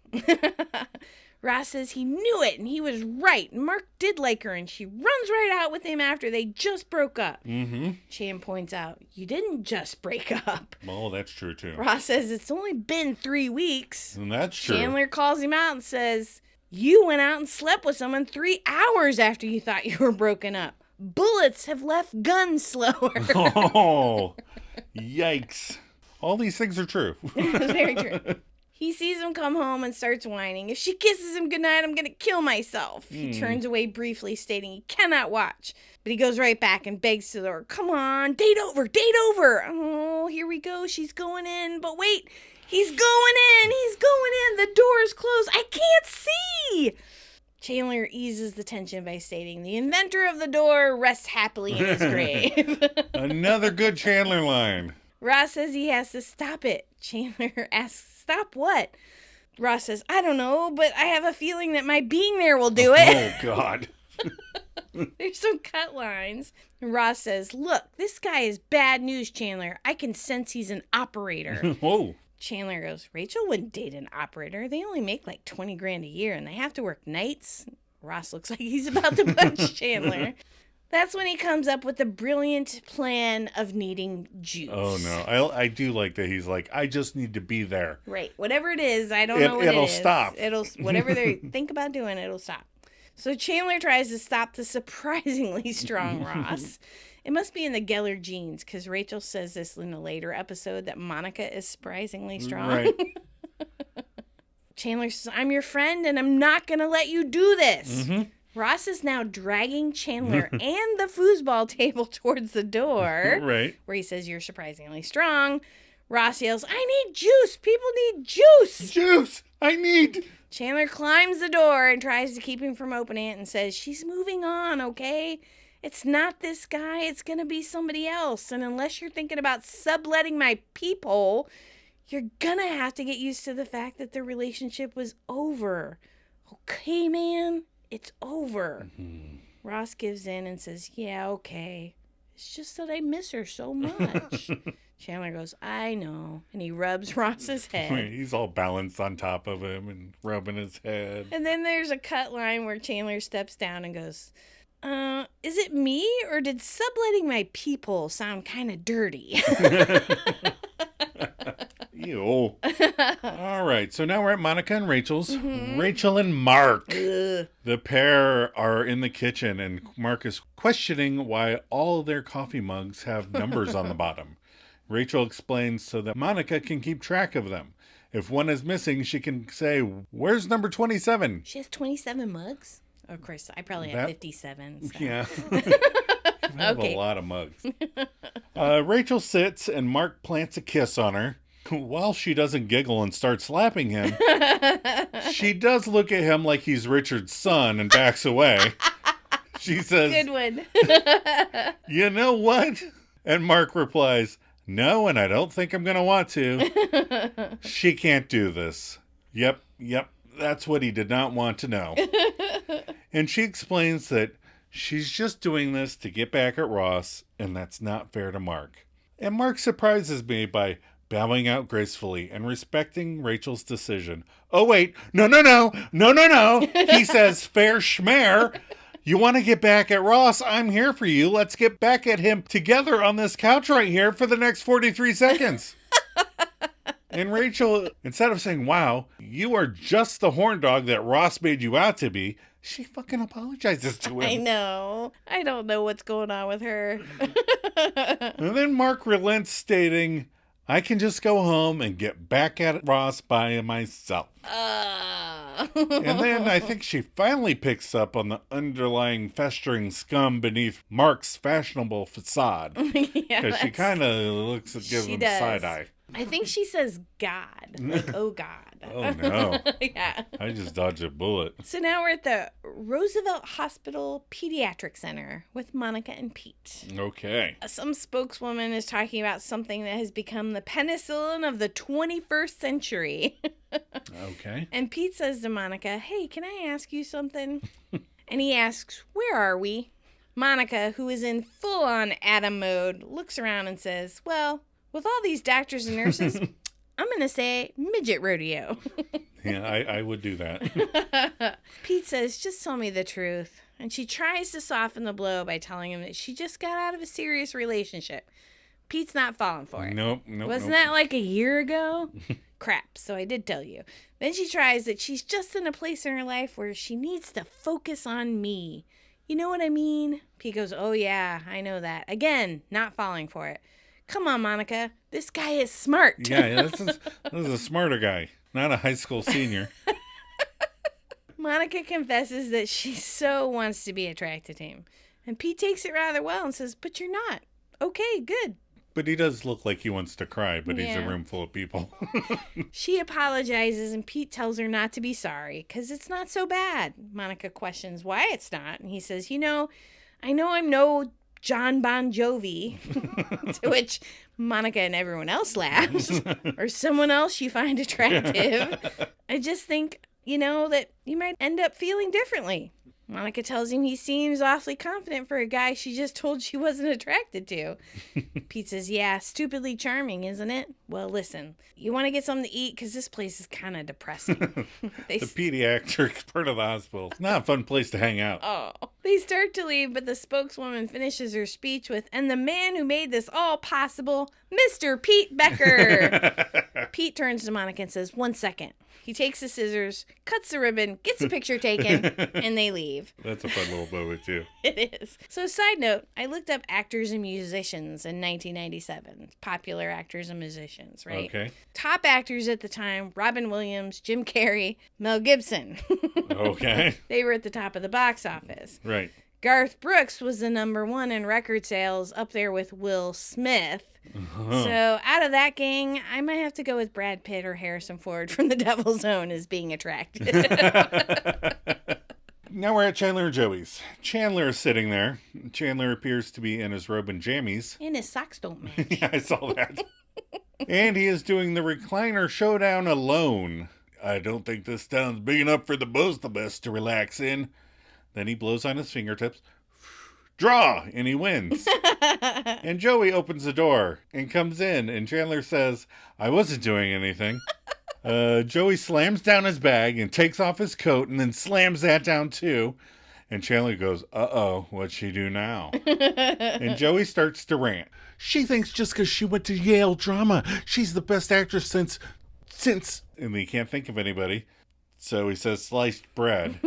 Ross says he knew it and he was right. Mark did like her and she runs right out with him after they just broke up. Mm-hmm. Chan points out, you didn't just break up. Oh, that's true too. Ross says it's only been 3 weeks. And that's true. Chandler calls him out and says, you went out and slept with someone 3 hours after you thought you were broken up. Bullets have left guns slower. Oh, yikes. All these things are true. It's very true. He sees him come home and starts whining. If she kisses him goodnight, I'm going to kill myself. He turns away briefly, stating he cannot watch. But he goes right back and begs to her, come on, date over, date over. Oh, here we go. She's going in. But wait, he's going in. He's going in. The door's closed. I can't see. Chandler eases the tension by stating, the inventor of the door rests happily in his grave. Another good Chandler line. Ross says he has to stop it. Chandler asks, stop what? Ross says, I don't know, but I have a feeling that my being there will do it. Oh, God. There's some cut lines. Ross says, look, this guy is bad news, Chandler. I can sense he's an operator. Whoa. Chandler goes, Rachel wouldn't date an operator. They only make like 20 grand a year and they have to work nights. Ross looks like he's about to punch Chandler. That's when he comes up with the brilliant plan of needing juice. Oh, no. I do like that he's like, I just need to be there. Right. Whatever it is, I don't know what it'll it is. stop. Whatever they think about doing, it'll stop. So Chandler tries to stop the surprisingly strong Ross. It must be in the Geller genes, because Rachel says this in a later episode that Monica is surprisingly strong. Right. Chandler says, I'm your friend and I'm not going to let you do this. Mm-hmm. Ross is now dragging Chandler and the foosball table towards the door. Right. Where he says, you're surprisingly strong. Ross yells, I need juice. People need juice. Juice. I need. Chandler climbs the door and tries to keep him from opening it and says, she's moving on, okay? It's not this guy. It's going to be somebody else. And unless you're thinking about subletting my peephole, you're going to have to get used to the fact that the relationship was over. Okay, man? It's over. Mm-hmm. Ross gives in and says, yeah, okay. It's just that I miss her so much. Chandler goes, I know. And he rubs Ross's head. He's all balanced on top of him and rubbing his head. And then there's a cut line where Chandler steps down and goes, is it me or did subletting my peephole sound kind of dirty? Ew. All right, so now we're at Monica and Rachel's. Mm-hmm. Rachel and Mark. Ugh. The pair are in the kitchen, and Mark is questioning why all their coffee mugs have numbers on the bottom. Rachel explains so that Monica can keep track of them. If one is missing, she can say, where's number 27? She has 27 mugs? Of course, I probably have 57. So. Yeah. I have a lot of mugs. Rachel sits and Mark plants a kiss on her. While she doesn't giggle and start slapping him, she does look at him like he's Richard's son and backs away. She says, good one. You know what? And Mark replies, no, and I don't think I'm going to want to. She can't do this. Yep, that's what he did not want to know. And she explains that she's just doing this to get back at Ross, and that's not fair to Mark. And Mark surprises me by bowing out gracefully and respecting Rachel's decision. Oh, wait, no. He says, fair schmear. You want to get back at Ross? I'm here for you. Let's get back at him together on this couch right here for the next 43 seconds. And Rachel, instead of saying, wow, you are just the horn dog that Ross made you out to be, She fucking apologizes to him. I know. I don't know what's going on with her. And then Mark relents, stating, I can just go home and get back at Ross by myself. And then I think she finally picks up on the underlying festering scum beneath Mark's fashionable facade. Because she kind of gives him side eye. I think she says God. Like, oh, God. Oh, no. Yeah. I just dodged a bullet. So now we're at the Roosevelt Hospital Pediatric Center with Monica and Pete. Okay. Some spokeswoman is talking about something that has become the penicillin of the 21st century. Okay. And Pete says to Monica, hey, can I ask you something? And he asks, where are we? Monica, who is in full-on Adam mode, looks around and says, well, with all these doctors and nurses, I'm going to say midget rodeo. Yeah, I would do that. Pete says, just tell me the truth. And she tries to soften the blow by telling him that she just got out of a serious relationship. Pete's not falling for it. Nope. Wasn't that like a year ago? Crap, so I did tell you. Then she tries that she's just in a place in her life where she needs to focus on me. You know what I mean? Pete goes, oh yeah, I know that. Again, not falling for it. Come on, Monica. This guy is smart. Yeah, this is a smarter guy, not a high school senior. Monica confesses that she so wants to be attracted to him. And Pete takes it rather well and says, but you're not. Okay, good. But he does look like he wants to cry, but he's a Yeah. room full of people. She apologizes and Pete tells her not to be sorry because it's not so bad. Monica questions why it's not. And he says, I know I'm no John Bon Jovi. To which Monica and everyone else laughs. Or someone else you find attractive. I just think, that you might end up feeling differently. Monica tells him he seems awfully confident for a guy she just told she wasn't attracted to. Pete says, yeah, stupidly charming, isn't it? Well, listen, you want to get something to eat? Because this place is kind of depressing. The pediatric part of the hospital. It's not a fun place to hang out. Oh. They start to leave, but the spokeswoman finishes her speech with, and the man who made this all possible, Mr. Pete Becker. Pete turns to Monica and says, 1 second. He takes the scissors, cuts the ribbon, gets a picture taken, and they leave. That's a fun little moment, too. It is. So, side note, I looked up actors and musicians in 1997. Popular actors and musicians, right? Okay. Top actors at the time, Robin Williams, Jim Carrey, Mel Gibson. Okay. They were at the top of the box office. Right. Garth Brooks was the number one in record sales, up there with Will Smith. So out of that gang, I might have to go with Brad Pitt or Harrison Ford from The Devil's Own as being attractive. Now we're at Chandler and Joey's. Chandler is sitting there. Chandler appears to be in his robe and jammies. And his socks don't match. Yeah, I saw that. And he is doing the recliner showdown alone. I don't think this town's big enough for the both of us to relax in. Then he blows on his fingertips. Draw! And he wins. And Joey opens the door and comes in. And Chandler says, I wasn't doing anything. Joey slams down his bag and takes off his coat and then slams that down too. And Chandler goes, uh-oh, what'd she do now? And Joey starts to rant. She thinks just because she went to Yale Drama, she's the best actress since... And he can't think of anybody. So he says sliced bread.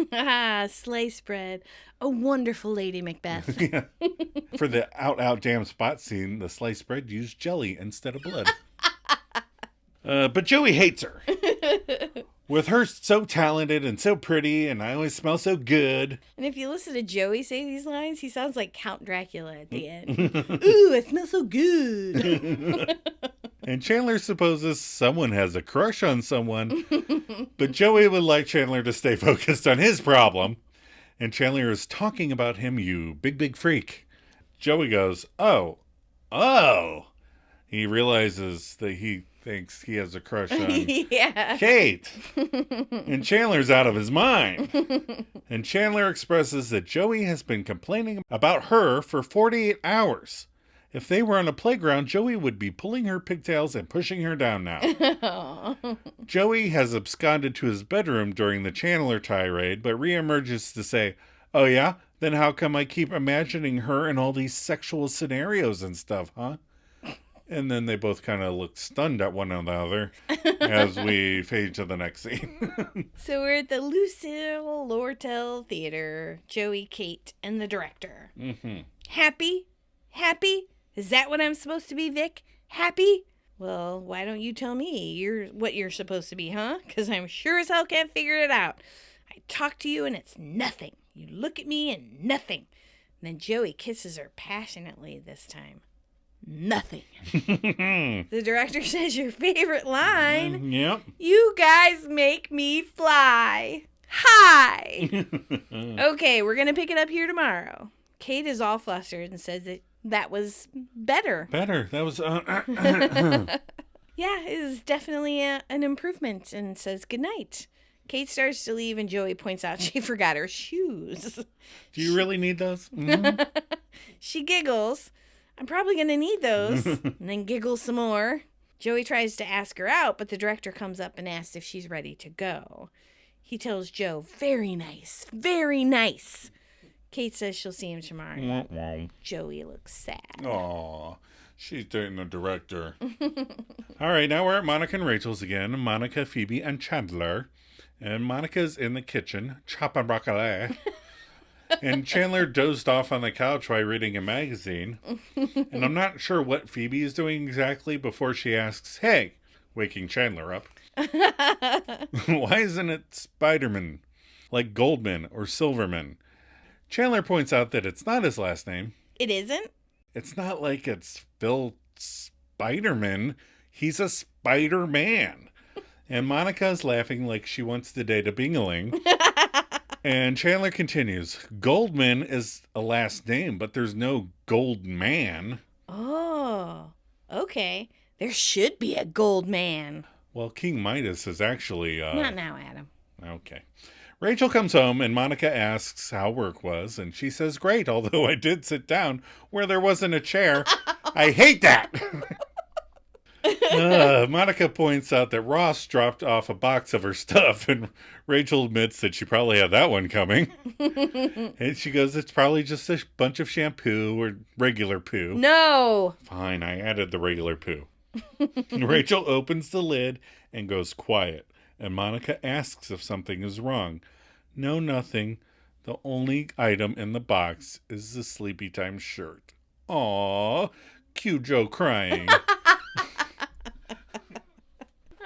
Sliced bread. A wonderful Lady Macbeth. Yeah. For the out damn spot scene, the sliced bread used jelly instead of blood. But Joey hates her. With her so talented and so pretty, and I always smell so good. And if you listen to Joey say these lines, he sounds like Count Dracula at the end. Ooh, it smells so good. And Chandler supposes someone has a crush on someone, but Joey would like Chandler to stay focused on his problem. And Chandler is talking about him, you big freak. Joey goes, oh. He realizes that he thinks he has a crush on Kate. And Chandler's out of his mind. And Chandler expresses that Joey has been complaining about her for 48 hours. If they were on a playground, Joey would be pulling her pigtails and pushing her down now. Joey has absconded to his bedroom during the Chandler tirade, but reemerges to say, oh yeah? Then how come I keep imagining her in all these sexual scenarios and stuff, huh? And then they both kind of look stunned at one another as we fade to the next scene. So we're at the Lucille Lortel Theater. Joey, Kate, and the director. Mm-hmm. Happy? Happy? Is that what I'm supposed to be, Vic? Happy? Well, why don't you tell me what you're supposed to be, huh? Because I'm sure as hell can't figure it out. I talk to you and it's nothing. You look at me and nothing. And then Joey kisses her passionately this time. Nothing. The director says your favorite line. Yep. You guys make me fly. Hi. Okay, we're going to pick it up here tomorrow. Kate is all flustered and says that was better. Better. That was... Yeah, it is definitely an improvement and says goodnight. Kate starts to leave and Joey points out she forgot her shoes. Do you really need those? Mm-hmm. She giggles. I'm probably going to need those. And then giggles some more. Joey tries to ask her out, but the director comes up and asks if she's ready to go. He tells Joe, very nice, very nice. Kate says she'll see him tomorrow. Joey looks sad. Aw, she's dating the director. All right, now we're at Monica and Rachel's again. Monica, Phoebe, and Chandler. And Monica's in the kitchen, chopping broccoli. And Chandler dozed off on the couch while reading a magazine. And I'm not sure what Phoebe is doing exactly before she asks, hey, waking Chandler up. Why isn't it Spiderman? Like Goldman or Silverman? Chandler points out that it's not his last name. It isn't? It's not like it's Phil Spiderman. He's a Spider-Man. And Monica's laughing like she wants to date a Bingaling. And Chandler continues, Goldman is a last name, but there's no Goldman. Oh, okay. There should be a Goldman. Well, King Midas is actually... Not now, Adam. Okay. Rachel comes home and Monica asks how work was, and she says, great, although I did sit down where there wasn't a chair. I hate that! Monica points out that Ross dropped off a box of her stuff, and Rachel admits that she probably had that one coming. And she goes, it's probably just a bunch of shampoo or regular poo. No! Fine, I added the regular poo. Rachel opens the lid and goes quiet, and Monica asks if something is wrong. No, nothing. The only item in the box is the Sleepy Time shirt. Aww, cue Joe crying.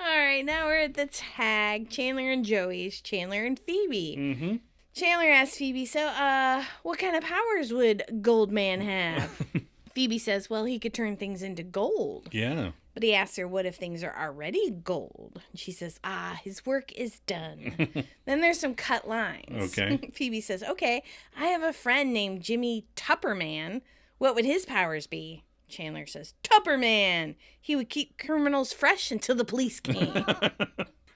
All right, now we're at the tag. Chandler and Joey's. Chandler and Phoebe. Mm-hmm. Chandler asks Phoebe, so, what kind of powers would Goldman have? Phoebe says, well, he could turn things into gold. Yeah. But he asks her, what if things are already gold? And she says, his work is done. Then there's some cut lines. Okay. Phoebe says, okay, I have a friend named Jimmy Tupperman. What would his powers be? Chandler says, Tupperman. He would keep criminals fresh until the police came.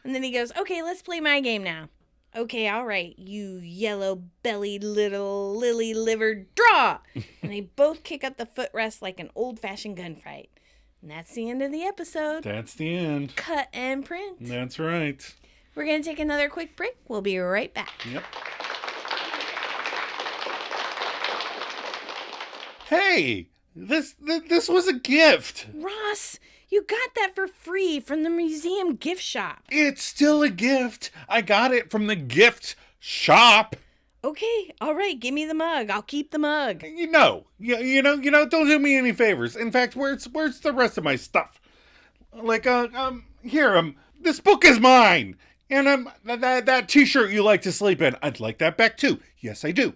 And then he goes, okay, let's play my game now. Okay, all right, you yellow-bellied little lily-livered draw. And they both kick up the footrest like an old-fashioned gunfight. And that's the end of the episode. That's the end. Cut and print. That's right. We're going to take another quick break. We'll be right back. Yep. Hey, this was a gift. Ross, you got that for free from the museum gift shop. It's still a gift. I got it from the gift shop. Okay, all right, give me the mug. I'll keep the mug. You know, don't do me any favors. In fact, where's the rest of my stuff? Like, here, this book is mine. And that t-shirt you like to sleep in, I'd like that back too. Yes, I do.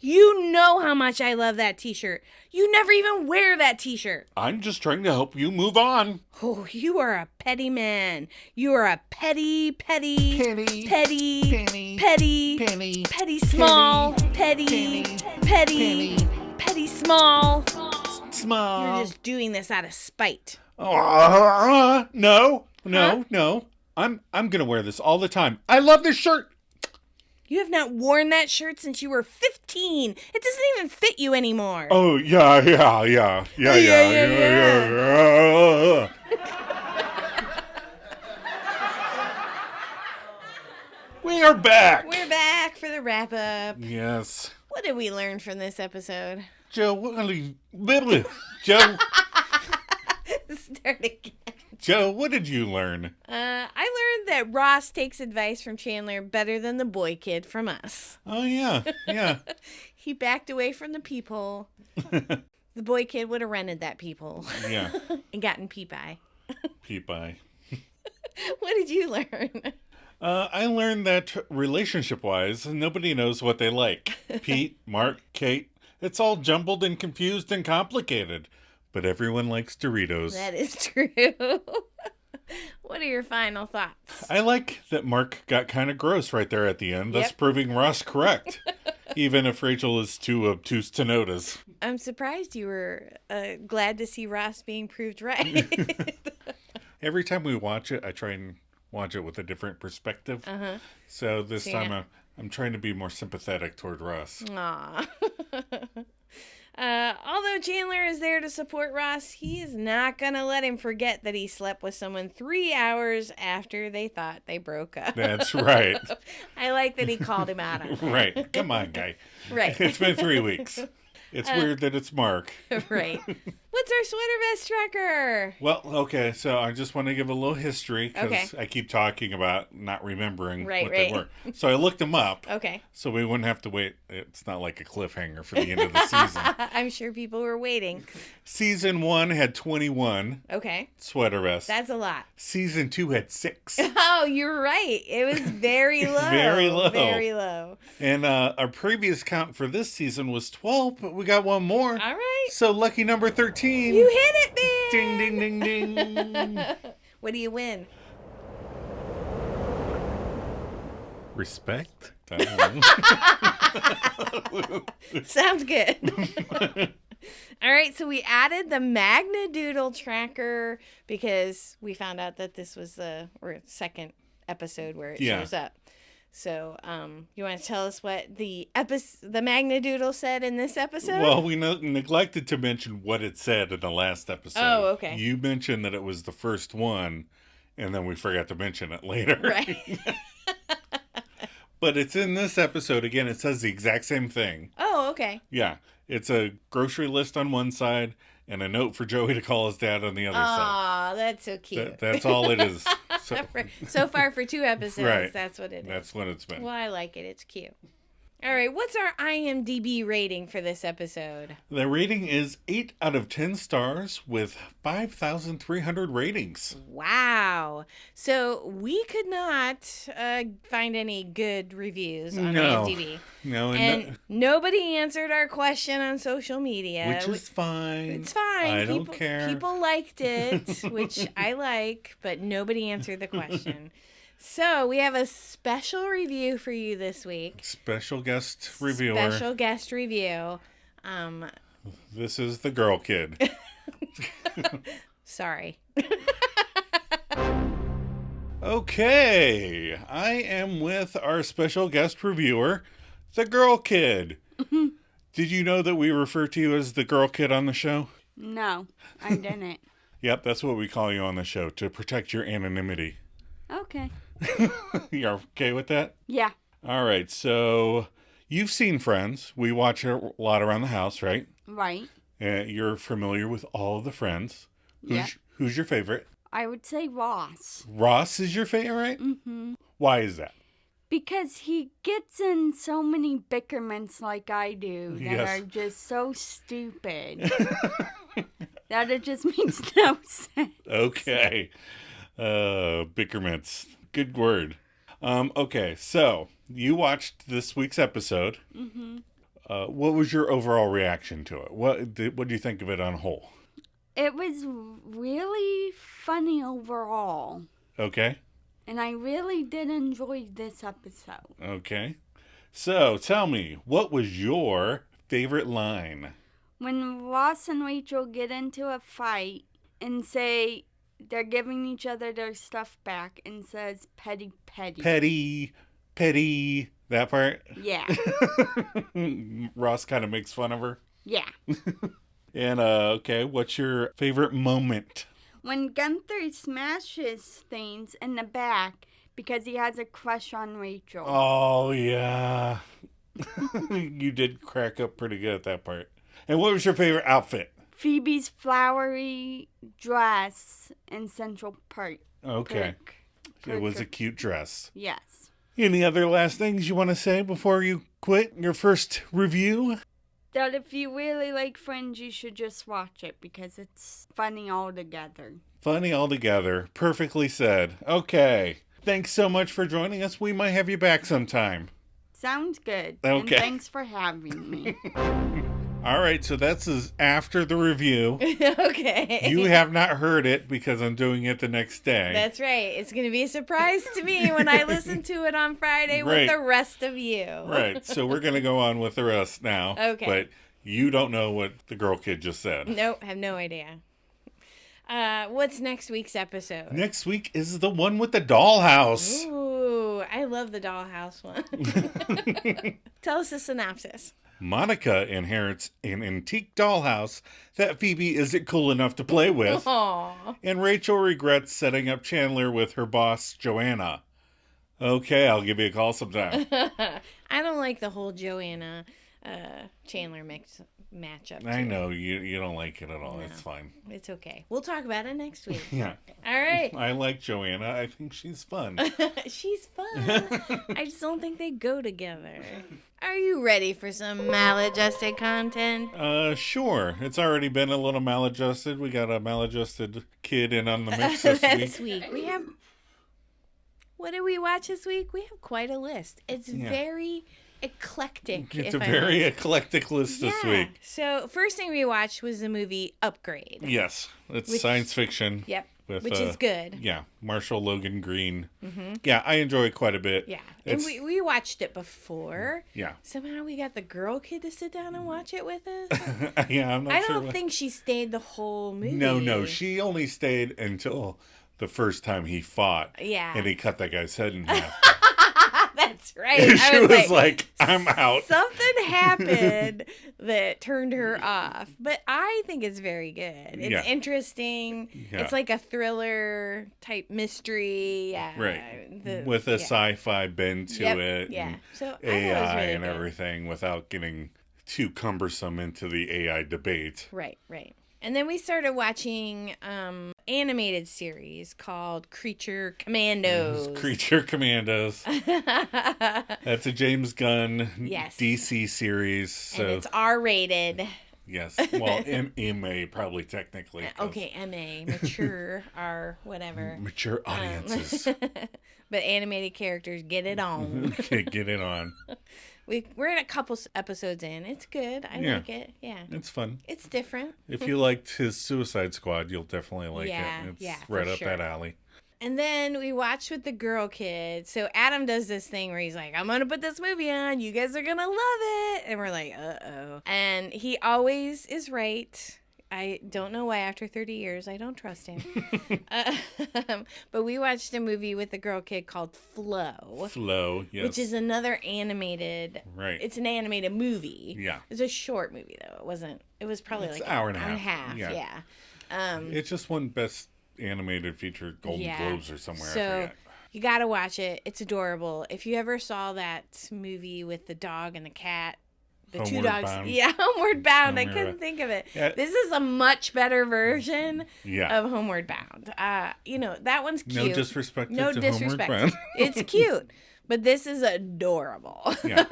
You know how much I love that t-shirt. You never even wear that t-shirt. I'm just trying to help you move on. Oh, you are a petty man. You are a petty, small, small. Small. You're just doing this out of spite. No. I'm gonna wear this all the time. I love this shirt. You have not worn that shirt since you were 15. It doesn't even fit you anymore. Oh, yeah. We are back. We're back for the wrap-up. Yes. What did we learn from this episode? Joe. Start again. Joe, what did you learn? I learned that Ross takes advice from Chandler better than the boy kid from us. Oh, yeah. Yeah. He backed away from the peephole. The boy kid would have rented that peephole. Yeah. And gotten peep eye. Peep eye. What did you learn? I learned that relationship-wise, nobody knows what they like. Pete, Mark, Kate, it's all jumbled and confused and complicated. But everyone likes Doritos. That is true. What are your final thoughts? I like that Mark got kind of gross right there at the end, thus Yep. proving Ross correct. Even if Rachel is too obtuse to notice. I'm surprised you were glad to see Ross being proved right. Every time we watch it, I try and watch it with a different perspective. Uh-huh. So this Yeah. time I'm trying to be more sympathetic toward Ross. Aw. Although Chandler is there to support Ross, he is not going to let him forget that he slept with someone 3 hours after they thought they broke up. That's right. I like that he called him out on that. Right. Come on, guy. Right. It's been 3 weeks. It's weird that it's Mark. Right. What's our sweater vest tracker? Well, okay, so I just want to give a little history because Okay. I keep talking about not remembering Right, what right. they were. So I looked them up Okay. so we wouldn't have to wait. It's not like a cliffhanger for the end of the season. I'm sure people were waiting. Season 1 had 21 Okay. sweater vests. That's a lot. Season 2 had 6. Oh, you're right. It was very low. Very low. Very low. And our previous count for this season was 12, but we got one more. All right. So lucky number 13. You hit it, man. Ding, ding, ding, ding. What do you win? Respect? I don't know. Sounds good. All right, so we added the Magnadoodle tracker because we found out that this was the second episode where it shows up. So, you want to tell us what the Magnadoodle said in this episode? Well, we neglected to mention what it said in the last episode. Oh, okay. You mentioned that it was the first one, and then we forgot to mention it later. Right. But it's in this episode. Again, it says the exact same thing. Oh, okay. Yeah. It's a grocery list on one side and a note for Joey to call his dad on the other side. Aw, that's so cute. That's all it is. So far for 2 episodes, Right. that's what it is. That's what it's been. Well, I like it. It's cute. All right, what's our IMDb rating for this episode? The rating is 8 out of 10 stars with 5,300 ratings. Wow. So we could not find any good reviews on IMDb. No, And nobody answered our question on social media. which is fine. It's fine. I don't care. People liked it, which I like, but nobody answered the question. So we have a special review for you this week. Special guest reviewer. Special guest review. This is the girl kid. Sorry. Okay, I am with our special guest reviewer, the girl kid. Did you know that we refer to you as the girl kid on the show? No, I didn't. Yep, that's what we call you on the show, to protect your anonymity. Okay. You're okay with that? Yeah. All right, so you've seen Friends. We watch it a lot around the house, right? Right. You're familiar with all of the Friends. Yeah. Who's your favorite? I would say Ross. Ross is your favorite? Mm-hmm. Why is that? Because he gets in so many bickerments like I do that Yes. are just so stupid that it just makes no sense. Okay. Bickerments. Good word. Okay, so you watched this week's episode. Mm-hmm. What was your overall reaction to it? What do you think of it on whole? It was really funny overall. Okay. And I really did enjoy this episode. Okay. So tell me, what was your favorite line? When Ross and Rachel get into a fight and say they're giving each other their stuff back and says petty. Petty. That part? Yeah. Ross kind of makes fun of her. Yeah. And, okay, what's your favorite moment? When Gunther smashes things in the back because he has a crush on Rachel. Oh, yeah. You did crack up pretty good at that part. And what was your favorite outfit? Phoebe's flowery dress in Central Park. Okay. It was a cute dress. Yes. Any other last things you want to say before you quit your first review? That if you really like Friends, you should just watch it because it's funny all together. Funny all together. Perfectly said. Okay. Thanks so much for joining us. We might have you back sometime. Sounds good. Okay. And thanks for having me. All right, so that's after the review. Okay. You have not heard it because I'm doing it the next day. That's right. It's going to be a surprise to me when I listen to it on Friday with the rest of you. Right, so we're going to go on with the rest now. Okay. But you don't know what the girl kid just said. Nope, have no idea. What's next week's episode? Next week is the one with the dollhouse. Ooh, I love the dollhouse one. Tell us the synopsis. Monica inherits an antique dollhouse that Phoebe isn't cool enough to play with. Aww. And Rachel regrets setting up Chandler with her boss, Joanna. Okay, I'll give you a call sometime. I don't like the whole Joanna Chandler matchup. I know, you don't like it at all. No, it's fine. It's okay. We'll talk about it next week. Yeah. All right. I like Joanna. I think she's fun. She's fun. I just don't think they go together. Are you ready for some maladjusted content? Sure. It's already been a little maladjusted. We got a maladjusted kid in on the mix this week. We have... What did we watch this week? We have quite a list. It's very eclectic. It's a very eclectic list this week. So, first thing we watched was the movie Upgrade. Yes. It's science fiction. Yep. Which is good. Yeah. Marshall Logan Green. Mm-hmm. Yeah, I enjoy it quite a bit. Yeah. And we watched it before. Yeah. Somehow we got the girl kid to sit down and watch it with us. Yeah, I'm not sure. I don't think she stayed the whole movie. No. She only stayed until the first time he fought. Yeah. And he cut that guy's head in half. That's right. She was like, I'm out. Something happened that turned her off. But I think it's very good. It's interesting. Yeah. It's like a thriller type mystery. Right. With a sci-fi bend to it. Yeah. And so AI really and good. everything without getting too cumbersome into the AI debate. Right. And then we started watching animated series called Creature Commandos. Creature Commandos. That's a James Gunn DC series. So. And it's R-rated. Yes. Well, MA probably technically. Okay, MA. Mature R whatever. Mature audiences. But animated characters, get it on. Okay, get it on. We're in a couple episodes in. It's good. I like it. Yeah. It's fun. It's different. If you liked his Suicide Squad, you'll definitely like it. It's right up that alley. And then we watched with the girl kid. So Adam does this thing where he's like, I'm going to put this movie on. You guys are going to love it. And we're like, uh-oh. And he always is right. I don't know why after 30 years I don't trust him. But we watched a movie with the girl kid called Flow. Flow, yes. Which is another animated. Right. It's an animated movie. Yeah. It's a short movie though. It wasn't. It was probably it's like an hour and a half. Yeah. It just won Best Animated Feature Golden Globes or somewhere. So, I forget. You gotta watch it. It's adorable. If you ever saw that movie with the dog and the cat. The Homeward two dogs. Bound. Yeah, Homeward Bound. I couldn't think of it. Yeah. This is a much better version of Homeward Bound. That one's cute. No disrespect to Homeward Bound. It's cute. But this is adorable. Yeah.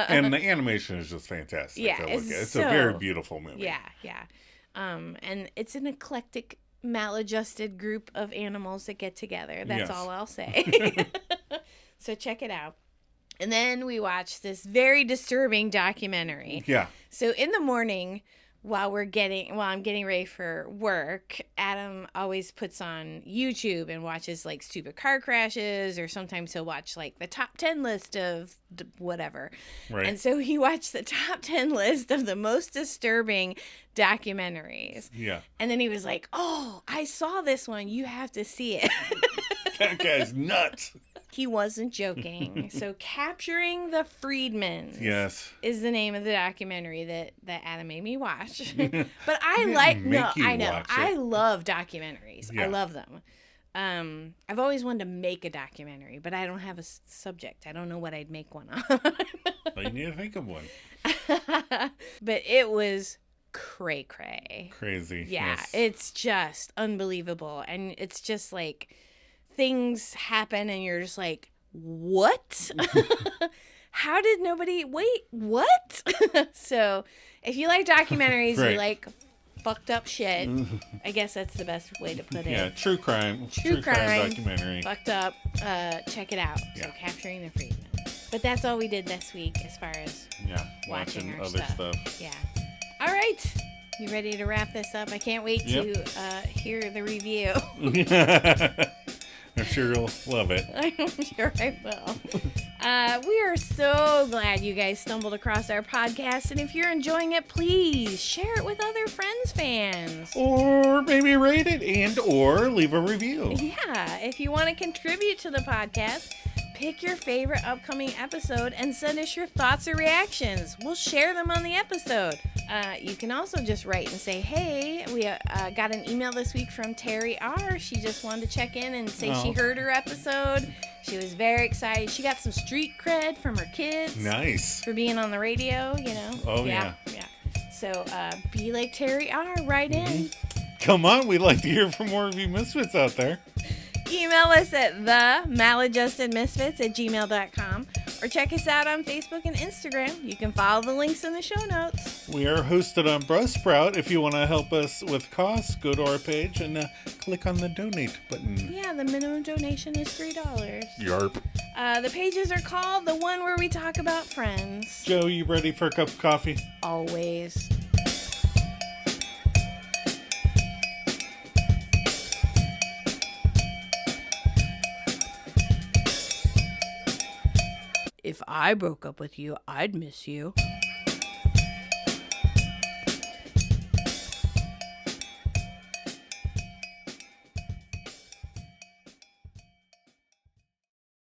And the animation is just fantastic. Yeah. It's a very beautiful movie. Yeah. And it's an eclectic, maladjusted group of animals that get together. That's all I'll say. So check it out. And then we watched this very disturbing documentary. Yeah. So in the morning, while I'm getting ready for work, Adam always puts on YouTube and watches like stupid car crashes, or sometimes he'll watch like the top 10 list of whatever. Right. And so he watched the top 10 list of the most disturbing documentaries. Yeah. And then he was like, "Oh, I saw this one. You have to see it." That guy's nuts. He wasn't joking. So Capturing the Freedmans is the name of the documentary that Adam made me watch. But I love documentaries. Yeah. I love them. I've always wanted to make a documentary, but I don't have a subject. I don't know what I'd make one on. Well, you need to think of one. But it was cray cray. Crazy. Yeah, yes. it's just unbelievable. And it's just like things happen and you're just like, what? How did nobody wait? What? So if you like documentaries, Right. you like fucked up shit. I guess that's the best way to put it. Yeah, true crime. True crime documentary. Fucked up. Check it out. So Capturing the Freedman. But that's all we did this week as far as watching our other stuff. Yeah. All right. You ready to wrap this up? I can't wait to hear the review. I'm sure you'll love it. I'm sure I will. We are so glad you guys stumbled across our podcast. And if you're enjoying it, please share it with other friends, fans. Or maybe rate it and or leave a review. Yeah. If you want to contribute to the podcast, pick your favorite upcoming episode and send us your thoughts or reactions. We'll share them on the episode. You can also just write and say, hey, we got an email this week from Terry R. She just wanted to check in and say she heard her episode. She was very excited. She got some street cred from her kids. Nice. For being on the radio, you know. Oh, yeah. So be like Terry R. Write in. Come on, we'd like to hear from more of you misfits out there. Email us at themaladjustedmisfits@gmail.com or check us out on Facebook and Instagram. You can follow the links in the show notes. We are hosted on Buzzsprout. If you want to help us with costs, go to our page and click on the donate button. Yeah, the minimum donation is $3. Yarp. The pages are called The One Where We Talk About Friends. Joe, you ready for a cup of coffee? Always. If I broke up with you, I'd miss you.